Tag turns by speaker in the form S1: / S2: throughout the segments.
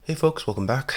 S1: Hey folks, welcome back.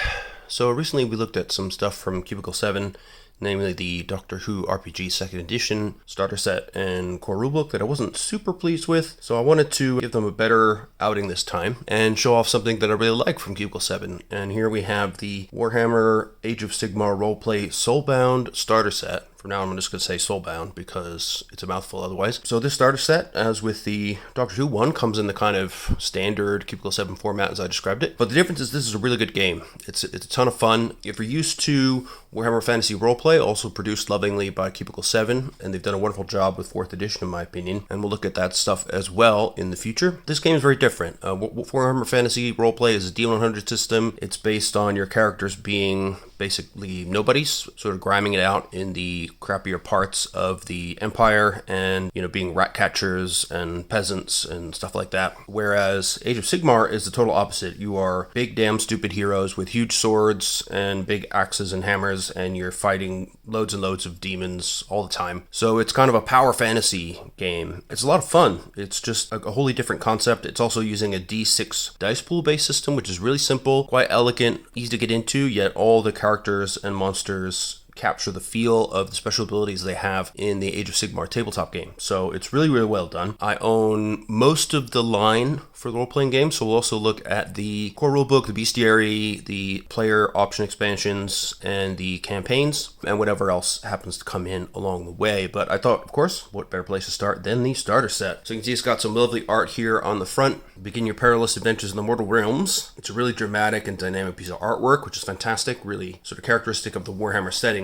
S1: So recently we looked at some stuff from Cubicle 7, namely the Doctor Who RPG 2nd Edition starter set and core rulebook that I wasn't super pleased with, so I wanted to give them a better outing this time and show off something that I really like from Cubicle 7. And here we have the Warhammer Age of Sigmar roleplay Soulbound starter set. For now, I'm just going to say Soulbound because it's a mouthful otherwise. So this starter set, as with the Doctor Who one, comes in the kind of standard Cubicle 7 format as I described it. But the difference is this is a really good game. It's a ton of fun. If you're used to Warhammer Fantasy Roleplay, also produced lovingly by Cubicle 7, and they've done a wonderful job with 4th edition in my opinion, and we'll look at that stuff as well in the future. This game is very different. Warhammer Fantasy Roleplay is a D100 system. It's based on your characters being basically nobodies, sort of grinding it out in the crappier parts of the Empire and, being rat catchers and peasants and stuff like that. Whereas Age of Sigmar is the total opposite. You are big damn stupid heroes with huge swords and big axes and hammers, and you're fighting loads and loads of demons all the time. So it's kind of a power fantasy game. It's a lot of fun. It's just a wholly different concept. It's also using a D6 dice pool based system, which is really simple, quite elegant, easy to get into, yet all the characters and monsters capture the feel of the special abilities they have in the Age of Sigmar tabletop game. So it's really, really well done. I own most of the line for the role-playing game, so we'll also look at the core rulebook, the bestiary, the player option expansions, and the campaigns, and whatever else happens to come in along the way. But I thought, of course, what better place to start than the starter set. So you can see it's got some lovely art here on the front. Begin your perilous adventures in the mortal realms. It's a really dramatic and dynamic piece of artwork, which is fantastic, really sort of characteristic of the Warhammer setting.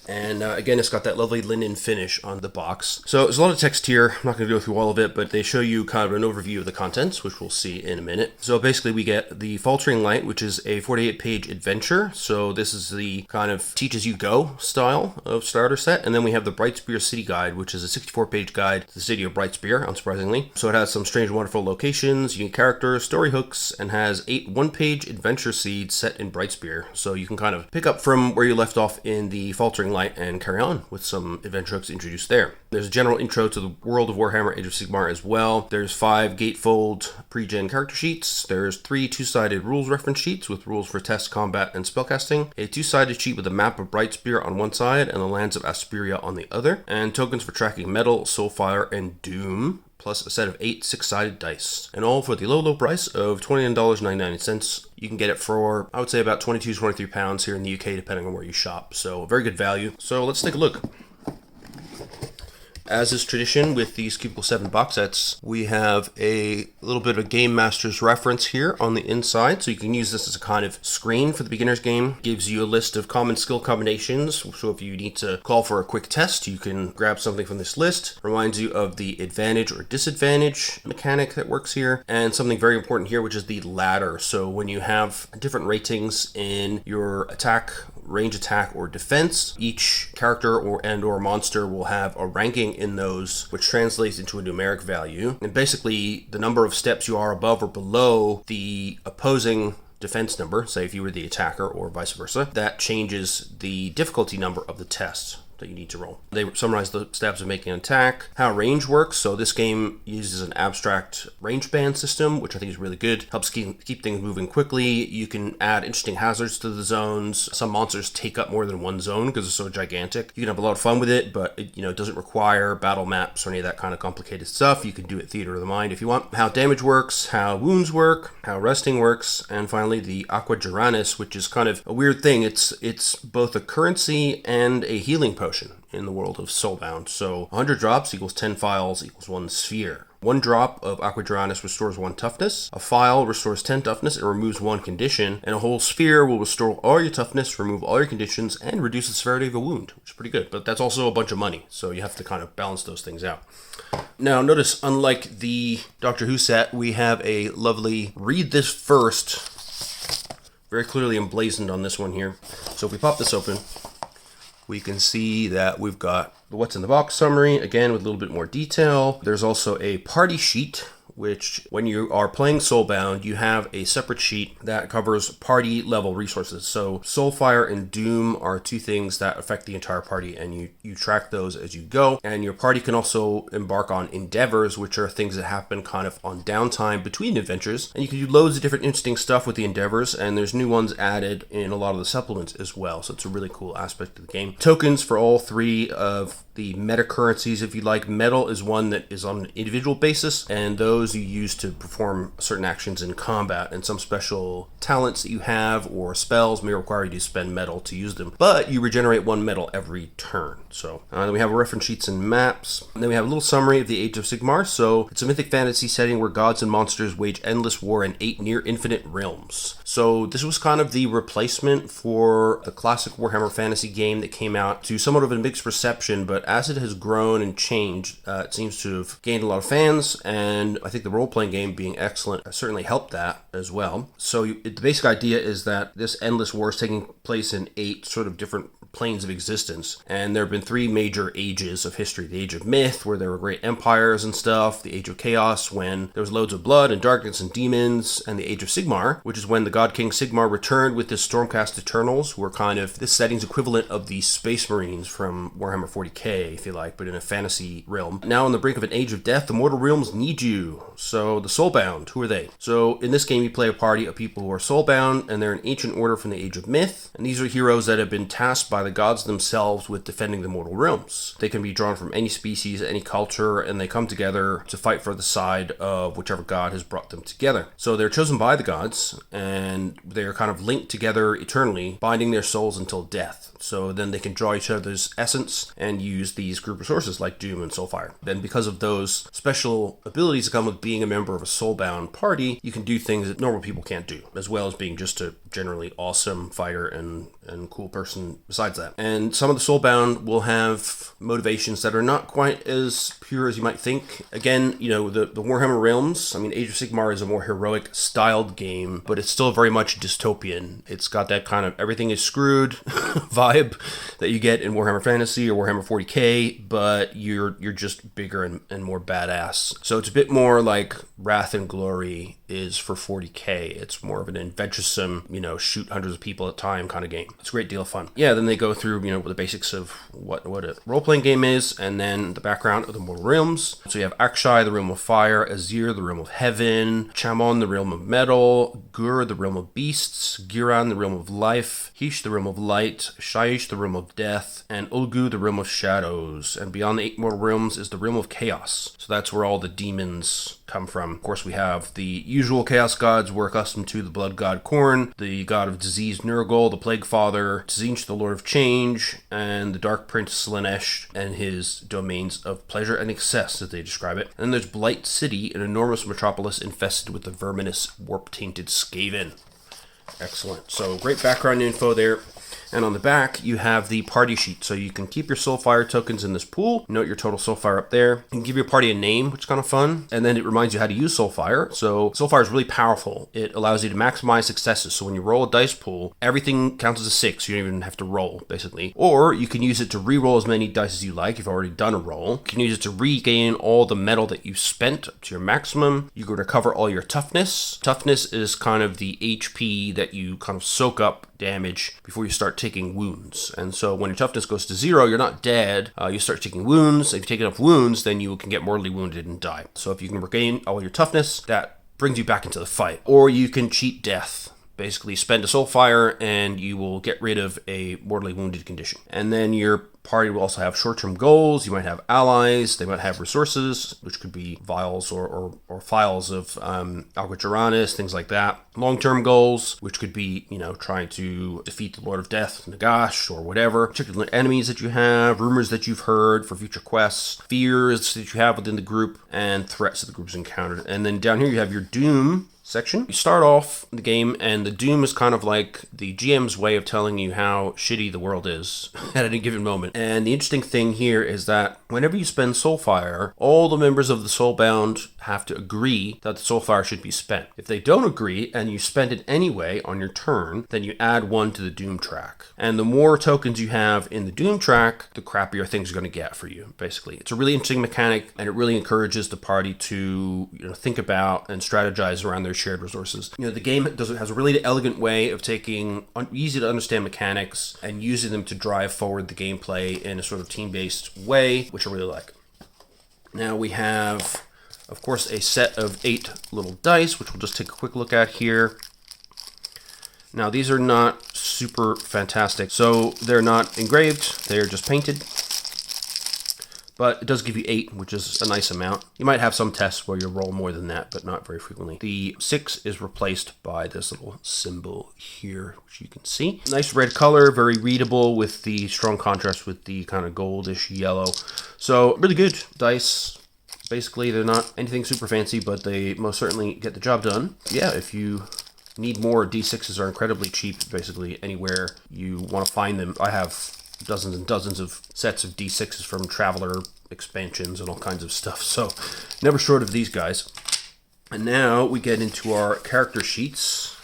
S1: And again, it's got that lovely linen finish on the box. So there's a lot of text here. I'm not going to go through all of it, but they show you kind of an overview of the contents, which we'll see in a minute. So basically we get the Faltering Light, which is a 48-page adventure. So this is the kind of teach as you go style of starter set. And then we have the Brightspear City Guide, which is a 64-page guide to the city of Brightspear, unsurprisingly. So it has some strange and wonderful locations, unique characters, story hooks, and has 8 one-page adventure seeds set in Brightspear. So you can kind of pick up from where you left off in the Faltering Light and carry on with some adventure hooks introduced there. There's a general intro to the world of Warhammer Age of Sigmar as well. There's 5 gatefold pre-gen character sheets. There's 3 two-sided rules reference sheets with rules for test, combat, and spellcasting. A 2-sided sheet with a map of Brightspear on one side and the lands of Asperia on the other. And tokens for tracking Metal, Soulfire, and Doom, plus a set of 8 6-sided dice. And all for the low price of $29.99. You can get it for, I would say, about £22-23 here in the UK, depending on where you shop. So, very good value. So, let's take a look. As is tradition with these Cubicle 7 box sets, we have a little bit of a Game Master's reference here on the inside. So you can use this as a kind of screen for the beginner's game. Gives you a list of common skill combinations. So if you need to call for a quick test, you can grab something from this list. Reminds you of the advantage or disadvantage mechanic that works here. And something very important here, which is the ladder. So when you have different ratings in your attack, range attack, or defense, each character or monster will have a ranking in those, which translates into a numeric value. And basically, the number of steps you are above or below the opposing defense number, say if you were the attacker or vice versa, that changes the difficulty number of the test that you need to roll. They summarize the steps of making an attack, how range works. So this game uses an abstract range band system, which I think is really good. Helps keep things moving quickly. You can add interesting hazards to the zones. Some monsters take up more than one zone because they're so gigantic. You can have a lot of fun with it, but it doesn't require battle maps or any of that kind of complicated stuff. You can do it theater of the mind if you want. How damage works, how wounds work, how resting works, and finally the Aqua Geranis, which is kind of a weird thing. It's both a currency and a healing potion in the world of Soulbound. So 100 drops equals 10 files equals 1 sphere. 1 drop of Aqua Geranis restores 1 toughness. A file restores 10 toughness and removes 1 condition. And a whole sphere will restore all your toughness, remove all your conditions, and reduce the severity of a wound, which is pretty good. But that's also a bunch of money, so you have to kind of balance those things out. Now, notice, unlike the Doctor Who set, we have a lovely read this first, very clearly emblazoned on this one here. So if we pop this open, we can see that we've got the what's in the box summary, again with a little bit more detail. There's also a party sheet which when you are playing Soulbound, you have a separate sheet that covers party level resources. So Soulfire and Doom are two things that affect the entire party, and you track those as you go. And your party can also embark on endeavors, which are things that happen kind of on downtime between adventures. And you can do loads of different interesting stuff with the endeavors, and there's new ones added in a lot of the supplements as well. So it's a really cool aspect of the game. Tokens for all three of the meta currencies, if you like. Metal is one that is on an individual basis, and those you use to perform certain actions in combat, and some special talents that you have or spells may require you to spend metal to use them, but you regenerate one metal every turn. So then we have reference sheets and maps, and then we have a little summary of the Age of Sigmar. So it's a mythic fantasy setting where gods and monsters wage endless war in 8 near infinite realms. So this was kind of the replacement for the classic Warhammer fantasy game that came out to somewhat of a mixed reception, but as it has grown and changed, it seems to have gained a lot of fans, and I think the role-playing game being excellent certainly helped that as well. So the basic idea is that this endless war is taking place in 8 sort of different planes of existence, and there have been 3 major ages of history. The Age of Myth, where there were great empires and stuff; the Age of Chaos, when there was loads of blood and darkness and demons; and the Age of Sigmar, which is when the god king Sigmar returned with his Stormcast Eternals, who are kind of this setting's equivalent of the Space Marines from Warhammer 40k, if you like, but in a fantasy realm. Now on the brink of an age of death, the mortal realms need you. So the Soulbound, who are they? So in this game you play a party of people who are soulbound, and they're an ancient order from the Age of Myth, and these are heroes that have been tasked by the gods themselves with defending the mortal realms. They can be drawn from any species, any culture, and they come together to fight for the side of whichever god has brought them together. So they're chosen by the gods, and they're kind of linked together eternally, binding their souls until death. So then they can draw each other's essence and use these group resources like Doom and Soulfire. Then because of those special abilities that come with being a member of a soulbound party, you can do things that normal people can't do, as well as being just a generally awesome fighter and cool person besides that. And some of the soulbound will have motivations that are not quite as pure as you might think. Again, you know, the Warhammer realms, I mean, Age of Sigmar is a more heroic styled game, but it's still very much dystopian. It's got that kind of everything is screwed vibe that you get in Warhammer Fantasy or Warhammer 40k, but you're just bigger and more badass. So it's a bit more like Wrath and Glory is for 40k. It's more of an adventuresome, you know, shoot hundreds of people at a time kind of game. It's a great deal of fun. Yeah, then they go through, you know, the basics of what a role-playing game is, and then the background of the mortal realms. So you have Akshai, the realm of fire; Azir, the realm of heaven; Chamon, the realm of metal; Gur, the realm of beasts; Giran, the realm of life; Hish, the realm of light; Shaish, the realm of death; and Ulgu, the realm of shadows. And beyond the 8 mortal realms is the realm of chaos. So that's where all the demons come from. Of course, we have the usual chaos gods we're accustomed to: the blood god Khorne, the god of disease Nurgle, the plague father Tzinch, the lord of change, and the dark prince Slanesh and his domains of pleasure and excess, as they describe it. And then there's Blight City, an enormous metropolis infested with the verminous, warp-tainted Skaven. Excellent. So great background info there. And on the back, you have the party sheet. So you can keep your Soulfire tokens in this pool. Note your total Soulfire up there. You can give your party a name, which is kind of fun. And then it reminds you how to use Soulfire. So Soulfire is really powerful. It allows you to maximize successes. So when you roll a dice pool, everything counts as a 6. You don't even have to roll, basically. Or you can use it to re-roll as many dice as you like. You've already done a roll. You can use it to regain all the metal that you spent to your maximum. You can recover all your toughness. Toughness is kind of the HP that you kind of soak up damage before you start taking wounds. And so when your toughness goes to 0, you're not dead. You start taking wounds. If you take enough wounds, then you can get mortally wounded and die. So if you can regain all your toughness, that brings you back into the fight. Or you can cheat death. Basically spend a Soulfire and you will get rid of a mortally wounded condition. And then your party will also have short-term goals. You might have allies. They might have resources, which could be vials or files of Algorananis, things like that. Long-term goals, which could be, you know, trying to defeat the Lord of Death, Nagash, or whatever. Particular enemies that you have, rumors that you've heard for future quests, fears that you have within the group, and threats that the group's encountered. And then down here you have your Doom section. You start off the game, and the doom is kind of like the GM's way of telling you how shitty the world is at any given moment. And the interesting thing here is that whenever you spend Soulfire, all the members of the Soulbound have to agree that the Soulfire should be spent. If they don't agree, and you spend it anyway on your turn, then you add one to the doom track. And the more tokens you have in the doom track, the crappier things are going to get for you, basically. It's a really interesting mechanic, and it really encourages the party to think about and strategize around their shared resources. The game has a really elegant way of taking easy to understand mechanics and using them to drive forward the gameplay in a sort of team-based way, which I really like. Now we have, of course, a set of 8 little dice, which we'll just take a quick look at here. Now these are not super fantastic, so they're not engraved, they're just painted. But it does give you 8, which is a nice amount. You might have some tests where you roll more than that, but not very frequently. The 6 is replaced by this little symbol here, which you can see. Nice red color, very readable with the strong contrast with the kind of goldish yellow. So really good dice. Basically, they're not anything super fancy, but they most certainly get the job done. Yeah, if you need more, D6s are incredibly cheap, basically anywhere you want to find them. I have dozens and dozens of sets of D6s from Traveler expansions and all kinds of stuff, so never short of these guys. And now we get into our character sheets.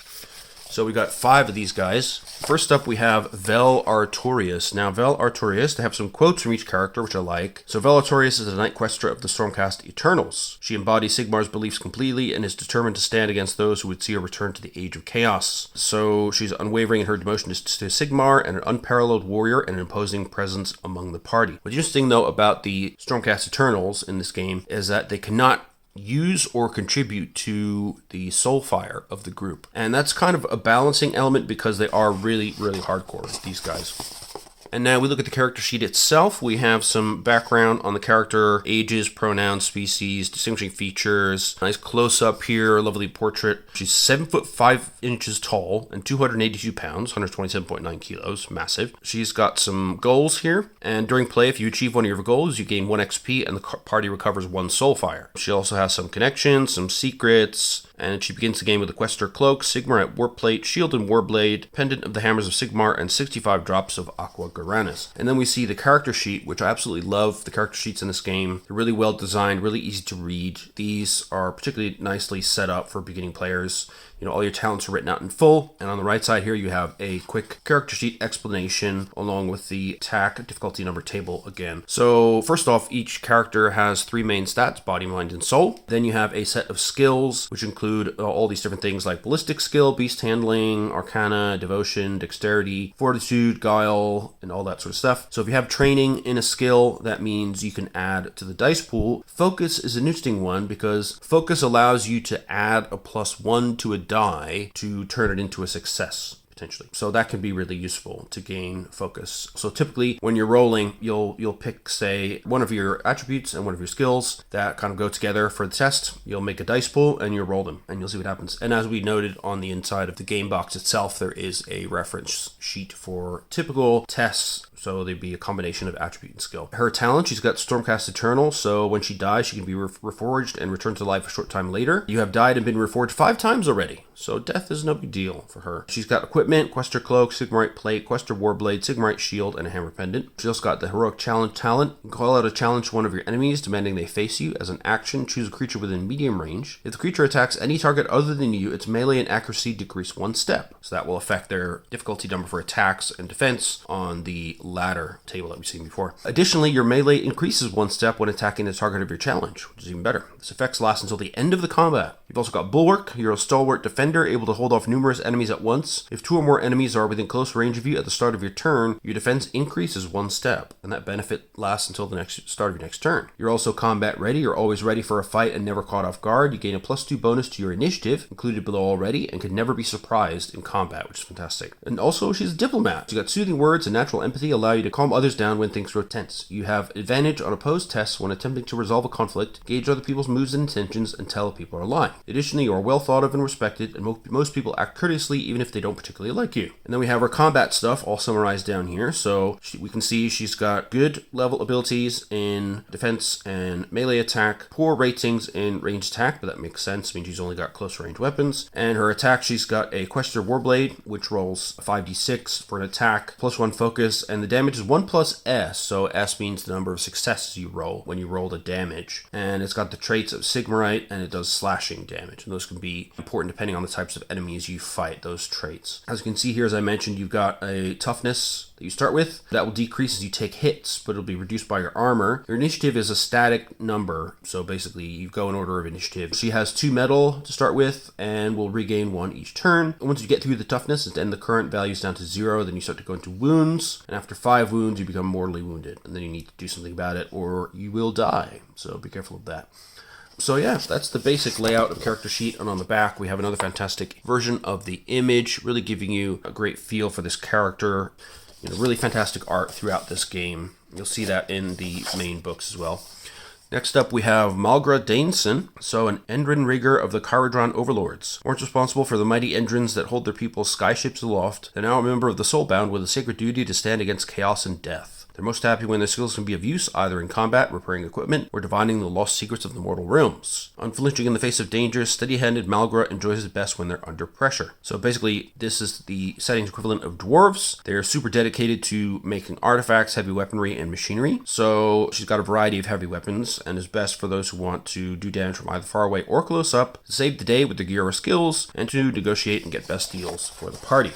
S1: So we got 5 of these guys. First up, we have Vel Artorias. Now, Vel Artorias, they have some quotes from each character, which I like. So Vel Artorias is a Knight Questor of the Stormcast Eternals. She embodies Sigmar's beliefs completely and is determined to stand against those who would see her return to the Age of Chaos. So she's unwavering in her devotion to Sigmar and an unparalleled warrior and an imposing presence among the party. What's interesting, though, about the Stormcast Eternals in this game is that they cannot use or contribute to the soulfire of the group. And that's kind of a balancing element because they are really, really hardcore, these guys. And now we look at the character sheet itself. We have some background on the character, ages, pronouns, species, distinguishing features. Nice close-up here, lovely portrait. She's 7 foot 5 inches tall and 282 pounds, 127.9 kilos, massive. She's got some goals here. And during play, if you achieve one of your goals, you gain 1 XP and the party recovers 1 soulfire. She also has some connections, some secrets, and she begins the game with a Questor Cloak, Sigmar at Warplate, Shield and Warblade, Pendant of the Hammers of Sigmar, and 65 drops of Aqua Garanis. And then we see the character sheet, which I absolutely love. The character sheets in this game, they're really well designed, really easy to read. These are particularly nicely set up for beginning players. All your talents are written out in full. And on the right side here, you have a quick character sheet explanation along with the attack difficulty number table again. So first off, each character has 3 main stats, body, mind, and soul. Then you have a set of skills, which include all these different things like ballistic skill, beast handling, arcana, devotion, dexterity, fortitude, guile, and all that sort of stuff. So if you have training in a skill, that means you can add to the dice pool. Focus is an interesting one because focus allows you to add a +1 to a die to turn it into a success, potentially. So that can be really useful to gain focus. So typically when you're rolling, you'll pick, say, one of your attributes and one of your skills that kind of go together for the test. You'll make a dice pool and you'll roll them and you'll see what happens. And as we noted on the inside of the game box itself, there is a reference sheet for typical tests. So they'd be a combination of attribute and skill. Her talent, she's got Stormcast Eternal, so when she dies, she can be reforged and returned to life a short time later. You have died and been reforged 5 times already, so death is no big deal for her. She's got equipment, Questor Cloak, Sigmarite Plate, Questor Warblade, Sigmarite Shield, and a Hammer Pendant. She's also got the Heroic Challenge talent. You can call out a challenge to one of your enemies, demanding they face you. As an action, choose a creature within medium range. If the creature attacks any target other than you, its melee and accuracy decrease 1 step. So that will affect their difficulty number for attacks and defense on the ladder table that we've seen before. Additionally, your melee increases 1 step when attacking the target of your challenge, which is even better. This effect lasts until the end of the combat. You've also got Bulwark. You're a stalwart defender, able to hold off numerous enemies at once. If 2 or more enemies are within close range of you at the start of your turn, your defense increases 1 step, and that benefit lasts until the start of your next turn. You're also combat ready. You're always ready for a fight and never caught off guard. You gain a +2 bonus to your initiative, included below already, and can never be surprised in combat, which is fantastic. And also, she's a diplomat. She's got soothing words and natural empathy, allow you to calm others down when things grow tense. You have advantage on opposed tests when attempting to resolve a conflict, gauge other people's moods and intentions, and tell if people are lying. Additionally, you are well thought of and respected, and most people act courteously even if they don't particularly like you. And then we have our combat stuff all summarized down here. So we can see she's got good level abilities in defense and melee attack, poor ratings in ranged attack, but that makes sense. I mean, she's only got close range weapons. And her attack, she's got a Questor Warblade, which rolls 5d6 for an attack, +1 focus, and the damage is 1 plus S. So S means the number of successes you roll when you roll the damage. And it's got the traits of Sigmarite, and it does slashing damage. And those can be important depending on the types of enemies you fight, those traits. As you can see here, as I mentioned, you've got a toughness that you start with. That will decrease as you take hits, but it'll be reduced by your armor. Your initiative is a static number, so basically you go in order of initiative. She has 2 metal to start with, and will regain 1 each turn. And once you get through the toughness, then the current value is down to 0, then you start to go into wounds, and after 5 wounds, you become mortally wounded, and then you need to do something about it, or you will die, so be careful of that. So yeah, that's the basic layout of the character sheet, and on the back we have another fantastic version of the image, really giving you a great feel for this character. You know, really fantastic art throughout this game. You'll see that in the main books as well. Next up, we have Malgra Daneson, so an Endrin Rigger of the Kharadron Overlords. Once responsible for the mighty Endrins that hold their people's skyships aloft, they're now a member of the Soulbound with a sacred duty to stand against chaos and death. They're most happy when their skills can be of use, either in combat, repairing equipment, or divining the lost secrets of the mortal realms. Unflinching in the face of danger, steady-handed Malgra enjoys it best when they're under pressure. So basically, this is the setting's equivalent of dwarves. They're super dedicated to making artifacts, heavy weaponry, and machinery. So she's got a variety of heavy weapons, and is best for those who want to do damage from either far away or close up, to save the day with their gear or skills, and to negotiate and get best deals for the party.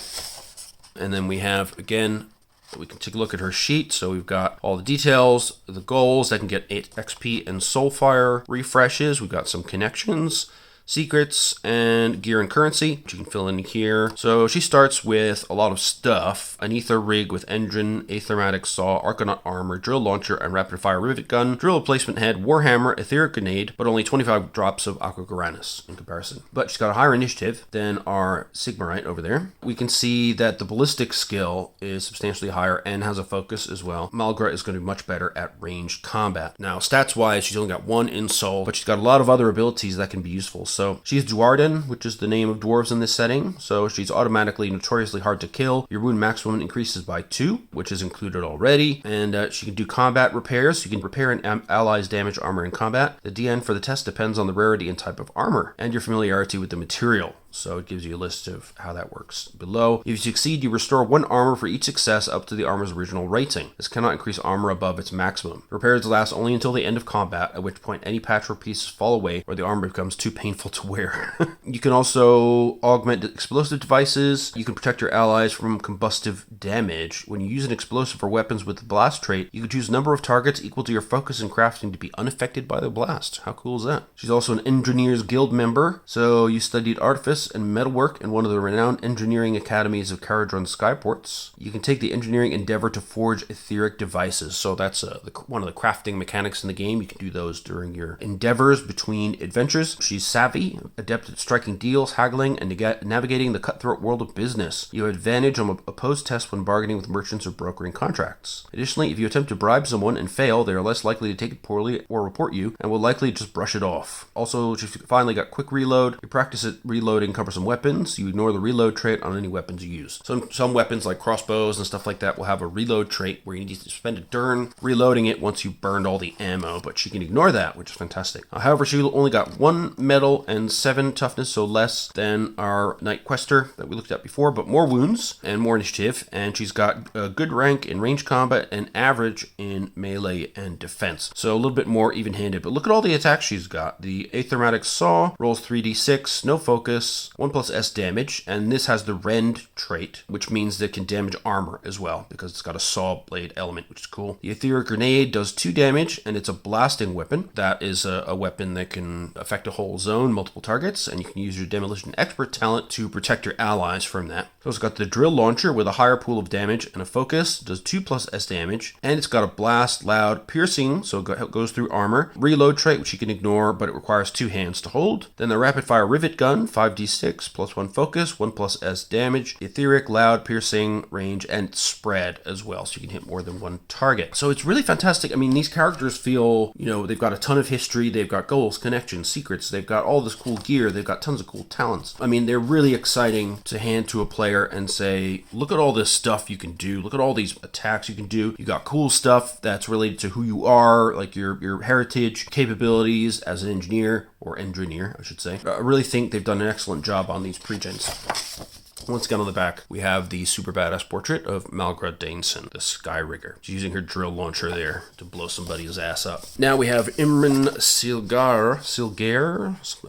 S1: And then we have, again, we can take a look at her sheet. So we've got all the details, the goals that can get 8 XP and Soulfire refreshes. We've got some connections, secrets, and gear and currency, which you can fill in here. So she starts with a lot of stuff: an ether rig with engine, aethermatic saw, argonaut armor, drill launcher, and rapid fire rivet gun, drill replacement head, warhammer, etheric grenade, but only 25 drops of aqua garanus in comparison. But she's got a higher initiative than our Sigmarite over there. We can see that the ballistic skill is substantially higher and has a focus as well. Malgra is going to be much better at ranged combat. Now, stats wise, she's only got 1 in soul, but she's got a lot of other abilities that can be useful. So she's Duarden, which is the name of dwarves in this setting. So she's automatically notoriously hard to kill. Your wound maximum increases by 2, which is included already. And she can do combat repairs. So you can repair an ally's damage armor in combat. The DN for the test depends on the rarity and type of armor and your familiarity with the material. So it gives you a list of how that works below. If you succeed, you restore 1 armor for each success up to the armor's original rating. This cannot increase armor above its maximum. Repairs last only until the end of combat, at which point any patch or pieces fall away or the armor becomes too painful to wear. You can also augment explosive devices. You can protect your allies from combustive damage. When you use an explosive or weapons with the blast trait, you can choose a number of targets equal to your focus and crafting to be unaffected by the blast. How cool is that? She's also an Engineers Guild member, so you studied artifice and metalwork in one of the renowned engineering academies of Kharadron Skyports. You can take the engineering endeavor to forge etheric devices. So that's one of the crafting mechanics in the game. You can do those during your endeavors between adventures. She's savvy, adept at striking deals, haggling, and navigating the cutthroat world of business. You have advantage on opposed tests when bargaining with merchants or brokering contracts. Additionally, if you attempt to bribe someone and fail, they are less likely to take it poorly or report you, and will likely just brush it off. Also, she's finally got quick reload. You practice at reloading cumbersome weapons. You ignore the reload trait on any weapons you use. Some weapons like crossbows and stuff like that will have a reload trait where you need to spend a turn reloading it once you've burned all the ammo, but she can ignore that, which is fantastic. However, she only got 1 metal and 7 toughness, so less than our Knight Quester that we looked at before, but more wounds and more initiative, and she's got a good rank in range combat and average in melee and defense. So a little bit more even-handed, but look at all the attacks she's got. The Aethermatic Saw rolls 3d6, no focus, 1 plus S damage, and this has the Rend trait, which means that it can damage armor as well, because it's got a saw blade element, which is cool. The Etheric Grenade does 2 damage, and it's a blasting weapon. That is a weapon that can affect a whole zone, multiple targets, and you can use your Demolition Expert talent to protect your allies from that. So it's got the Drill Launcher with a higher pool of damage and a focus, does 2 plus S damage, and it's got a Blast, Loud, Piercing, so it goes through armor. Reload trait, which you can ignore, but it requires 2 hands to hold. Then the Rapid Fire Rivet Gun, 5d6 1d6, +1 focus, 1+S damage, etheric, loud, piercing, range, and spread as well, so you can hit more than one target. So it's really fantastic. I mean, these characters feel, they've got a ton of history, they've got goals, connections, secrets, they've got all this cool gear, they've got tons of cool talents. I mean, they're really exciting to hand to a player and say, look at all this stuff you can do, look at all these attacks you can do. You got cool stuff that's related to who you are, like your heritage, capabilities as an engineer, or engineer, I should say. I really think they've done an excellent job on these pre-gens. Once again on the back, we have the super badass portrait of Malgra Daneson, the Skyrigger. She's using her drill launcher there to blow somebody's ass up. Now we have Imran Silgar,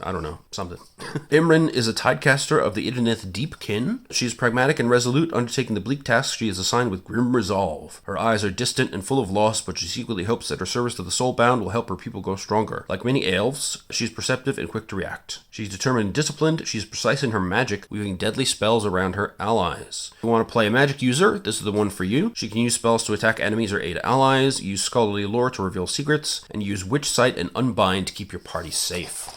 S1: I don't know, something. Imran is a tidecaster of the Idoneth Deepkin. She is pragmatic and resolute, undertaking the bleak tasks she is assigned with grim resolve. Her eyes are distant and full of loss, but she secretly hopes that her service to the Soulbound will help her people grow stronger. Like many elves, she is perceptive and quick to react. She's determined and disciplined. She is precise in her magic, weaving deadly spells around her allies. If you want to play a magic user, this is the one for you. She can use spells to attack enemies or aid allies, use scholarly lore to reveal secrets, and use Witch Sight and Unbind to keep your party safe.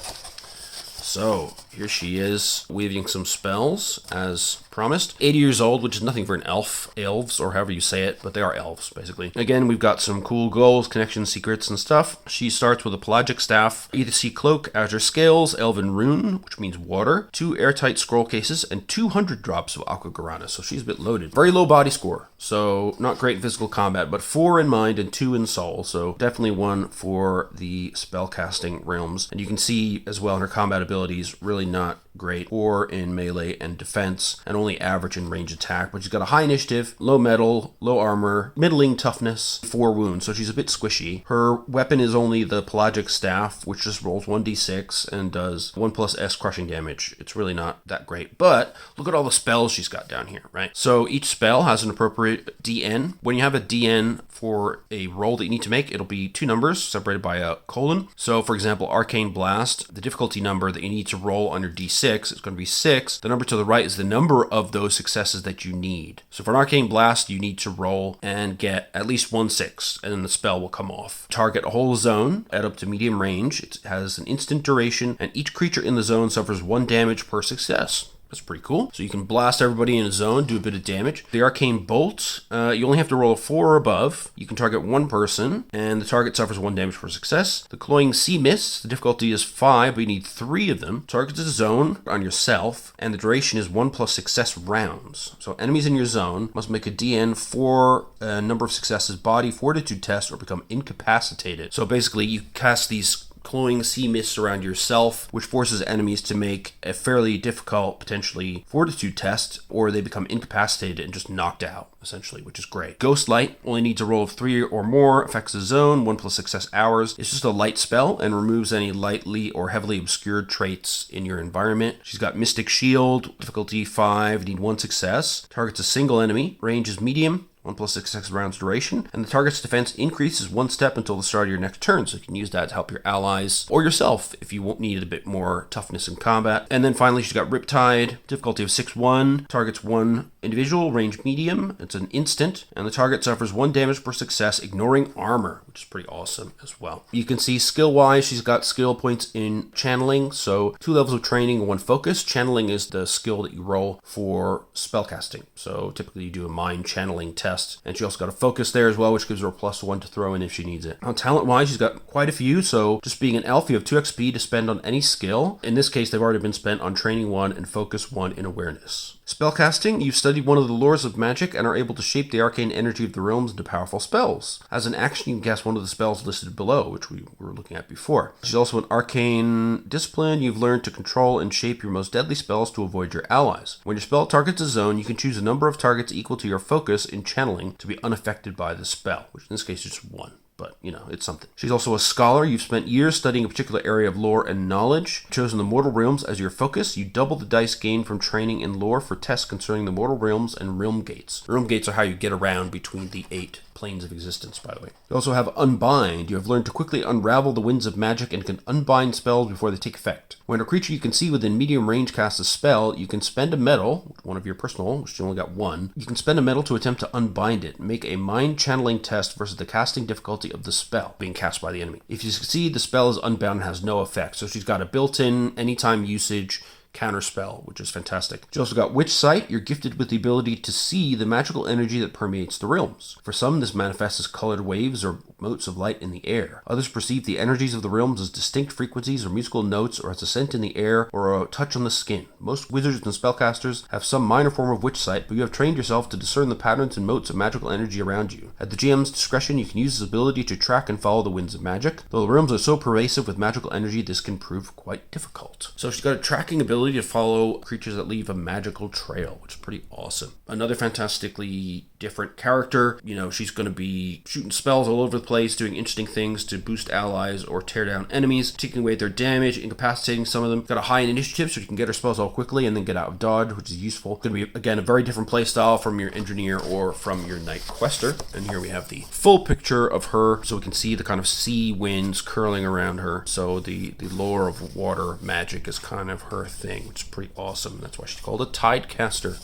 S1: So, here she is, weaving some spells, as promised. 80 years old, which is nothing for an elf, elves, or however you say it, but they are elves, basically. Again, we've got some cool goals, connections, secrets, and stuff. She starts with a pelagic staff, Aether Cloak, Azure Scales, Elven Rune, which means water, 2 airtight scroll cases, and 200 drops of Aqua Garana, so she's a bit loaded. Very low body score, so not great in physical combat, but 4 in mind and 2 in soul, so definitely one for the spellcasting realms. And you can see as well in her combat abilities, really not great, or in melee and defense, and only average in range attack, but she's got a high initiative, low metal, low armor, middling toughness, 4 wounds, so she's a bit squishy. Her weapon is only the pelagic staff, which just rolls 1d6 and does 1+S crushing damage. It's really not that great, but look at all the spells she's got down here, right? So each spell has an appropriate DN. When you have a DN for a roll that you need to make, it'll be 2 numbers separated by a colon. So for example, Arcane Blast, the difficulty number that you need to roll on your D6, it's going to be 6. The number to the right is the number of those successes that you need. So for an Arcane Blast, you need to roll and get at least 1 6, and then the spell will come off. Target a whole zone at up to medium range. It has an instant duration, and each creature in the zone suffers 1 damage per success. That's pretty cool. So you can blast everybody in a zone, do a bit of damage. The Arcane Bolt, you only have to roll a 4 or above. You can target 1 person, and the target suffers 1 damage per success. The Cloying Sea Mist, the difficulty is 5, but you need 3 of them. Targets a zone on yourself, and the duration is 1+ success rounds. So enemies in your zone must make a DN for a number of successes, body, fortitude test, or become incapacitated. So basically, you cast these Cloying Sea Mists around yourself, which forces enemies to make a fairly difficult, potentially, fortitude test, or they become incapacitated and just knocked out, essentially, which is great. Ghost Light only needs a roll of 3 or more, affects the zone, 1+ success hours. It's just a light spell and removes any lightly or heavily obscured traits in your environment. She's got Mystic Shield, difficulty 5, need 1 success. Targets a single enemy, range is medium, 1+ success rounds duration, and the target's defense increases 1 step until the start of your next turn, so you can use that to help your allies or yourself if you won't need a bit more toughness in combat. And then finally, she's got Riptide, difficulty of 6/1, targets 1 individual, range medium, it's an instant, and the target suffers 1 damage per success, ignoring armor, which is pretty awesome as well. You can see skill-wise, she's got skill points in channeling, so 2 levels of training and 1 focus. Channeling is the skill that you roll for spellcasting, so typically you do a mind channeling test. And she also got a focus there as well, which gives her a +1 to throw in if she needs it. Now, talent-wise, she's got quite a few, so just being an elf, you have 2 XP to spend on any skill. In this case, they've already been spent on training 1 and focus 1 in awareness. Spellcasting, you've studied one of the lores of magic and are able to shape the arcane energy of the realms into powerful spells. As an action, you can cast one of the spells listed below, which we were looking at before. She's also an arcane discipline. You've learned to control and shape your most deadly spells to avoid your allies. When your spell targets a zone, you can choose a number of targets equal to your focus in channeling to be unaffected by the spell, which in this case is just 1. But, it's something. She's also a scholar. You've spent years studying a particular area of lore and knowledge. Chosen the mortal realms as your focus. You double the dice gained from training in lore for tests concerning the mortal realms and realm gates. Realm gates are how you get around between the 8 planes of existence, by the way. You also have Unbind. You have learned to quickly unravel the winds of magic and can unbind spells before they take effect. When a creature you can see within medium range casts a spell, you can spend a medal, one of your personal, which you only got 1. You can spend a medal to attempt to unbind it. Make a mind channeling test versus the casting difficulty of the spell being cast by the enemy. If you succeed, the spell is unbound and has no effect. So she's got a built-in anytime usage counterspell, which is fantastic. You also got Witch Sight. You're gifted with the ability to see the magical energy that permeates the realms. For some, this manifests as colored waves or motes of light in the air. Others perceive the energies of the realms as distinct frequencies or musical notes, or as a scent in the air or a touch on the skin. Most wizards and spellcasters have some minor form of Witch Sight, but you have trained yourself to discern the patterns and motes of magical energy around you. At the GM's discretion, you can use this ability to track and follow the winds of magic. Though the realms are so pervasive with magical energy, this can prove quite difficult. So she's got a tracking ability to follow creatures that leave a magical trail, which is pretty awesome. Another fantastically different character. You know, she's going to be shooting spells all over the place, doing interesting things to boost allies or tear down enemies, taking away their damage, incapacitating some of them. Got a high initiative, so you can get her spells all quickly and then get out of dodge, which is useful. Going to be, again, a very different play style from your engineer or from your knight quester. And here we have the full picture of her, so we can see the kind of sea winds curling around her. So the lore of water magic is kind of her thing, which is pretty awesome. That's why she's called a tide caster.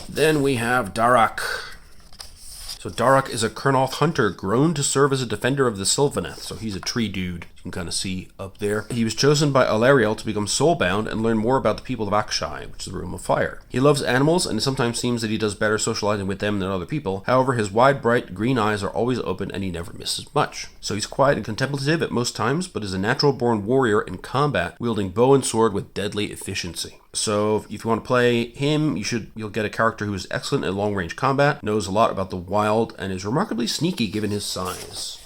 S1: Then we have Darak. So Darak is a Kurnoth hunter grown to serve as a defender of the Sylvaneth. So he's a tree dude. You can kind of see up there. He was chosen by Alariel to become soulbound and learn more about the people of Akshai, which is the Realm of Fire. He loves animals, and it sometimes seems that he does better socializing with them than other people. However, his wide, bright green eyes are always open, and he never misses much. So he's quiet and contemplative at most times, but is a natural-born warrior in combat, wielding bow and sword with deadly efficiency. So if you want to play him, you'll get a character who is excellent at long-range combat, knows a lot about the wild, and is remarkably sneaky given his size.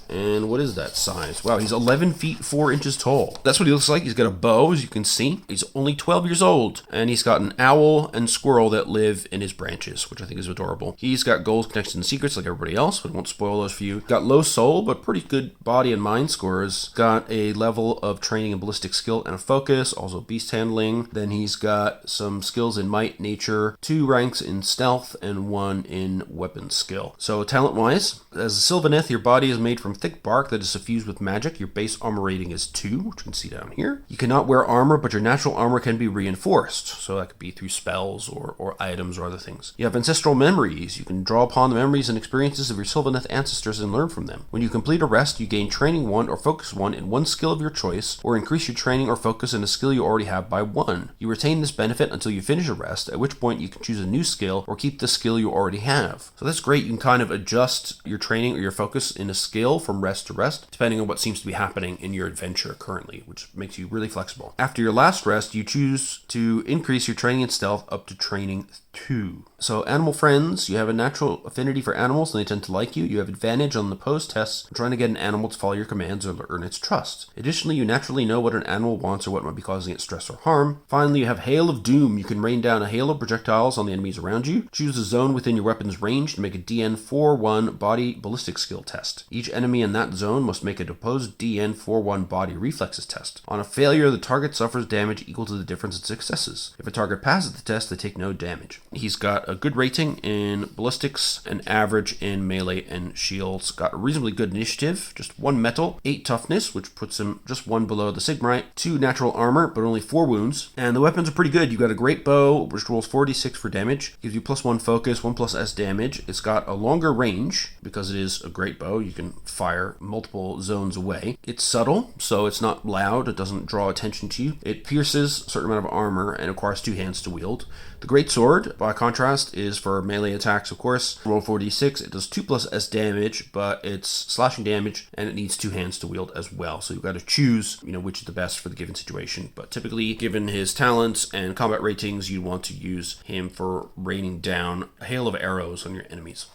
S1: And what is that size? Wow, he's 11 feet 4 inches tall. That's what he looks like. He's got a bow, as you can see. He's only 12 years old. And he's got an owl and squirrel that live in his branches, which I think is adorable. He's got goals, connections, and secrets like everybody else, but I won't spoil those for you. Got low soul, but pretty good body and mind scores. Got a level of training in ballistic skill and a focus, also beast handling. Then he's got some skills in might, nature, 2 ranks in stealth, and 1 in weapon skill. So talent-wise, as a Sylvaneth, your body is made from thick bark that is suffused with magic. Your base armor rating is 2, which you can see down here. You cannot wear armor, but your natural armor can be reinforced. So that could be through spells or items or other things. You have ancestral memories. You can draw upon the memories and experiences of your Sylvaneth ancestors and learn from them. When you complete a rest, you gain training 1 or focus 1 in one skill of your choice, or increase your training or focus in a skill you already have by 1. You retain this benefit until you finish a rest, at which point you can choose a new skill or keep the skill you already have. So that's great. You can kind of adjust your training or your focus in a skill from rest to rest, depending on what seems to be happening in your adventure currently, which makes you really flexible. After your last rest, you choose to increase your training in stealth up to training 2. So animal friends, you have a natural affinity for animals and they tend to like you. You have advantage on the pose tests trying to get an animal to follow your commands or earn its trust. Additionally, you naturally know what an animal wants or what might be causing it stress or harm. Finally, you have Hail of Doom. You can rain down a hail of projectiles on the enemies around you. Choose a zone within your weapon's range to make a DN 4-1 body ballistic skill test. Each enemy in that zone must make a opposed DN 4-1 body reflexes test. On a failure, the target suffers damage equal to the difference in successes. If a target passes the test, they take no damage. He's got a good rating in ballistics, an average in melee and shields. Got a reasonably good initiative, just 1 metal, 8 toughness, which puts him just 1 below the Sigmarite, 2 natural armor, but only 4 wounds. And the weapons are pretty good. You've got a great bow, which rolls 46 for damage, gives you +1 focus, 1 + S damage. It's got a longer range, because it is a great bow. You can fire multiple zones away. It's subtle, so it's not loud. It doesn't draw attention to you. It pierces a certain amount of armor and requires 2 hands to wield. The great sword, by contrast, is for melee attacks, of course. Roll 4d6. It does 2 + S damage, but it's slashing damage, and it needs 2 hands to wield as well. So you've got to choose, which is the best for the given situation. But typically, given his talents and combat ratings, you want to use him for raining down a hail of arrows on your enemies.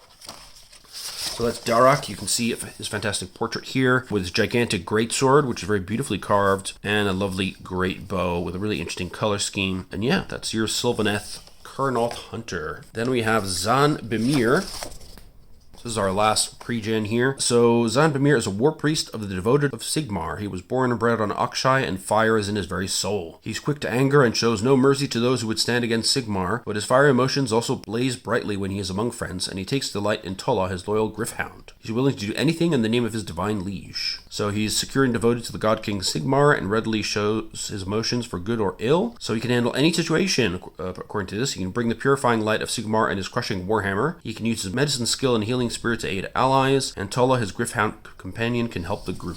S1: So that's Darak. You can see his fantastic portrait here with his gigantic greatsword, which is very beautifully carved, and a lovely great bow with a really interesting color scheme. And yeah, that's your Sylvaneth Kurnoth Hunter. Then we have Zan Bimir. This is our last pre-gen here. So Zan Bimir is a war priest of the devoted of Sigmar. He was born and bred on Akshai, and fire is in his very soul. He's quick to anger and shows no mercy to those who would stand against Sigmar, but his fiery emotions also blaze brightly when he is among friends, and he takes delight in Tolla, his loyal Griffhound. He's willing to do anything in the name of his divine liege. So he's secure and devoted to the god king Sigmar, and readily shows his emotions for good or ill. So he can handle any situation, according to this. He can bring the purifying light of Sigmar and his crushing warhammer. He can use his medicine skill and healing spirit to aid allies, and Tolla, his Griffhound companion, can help the group.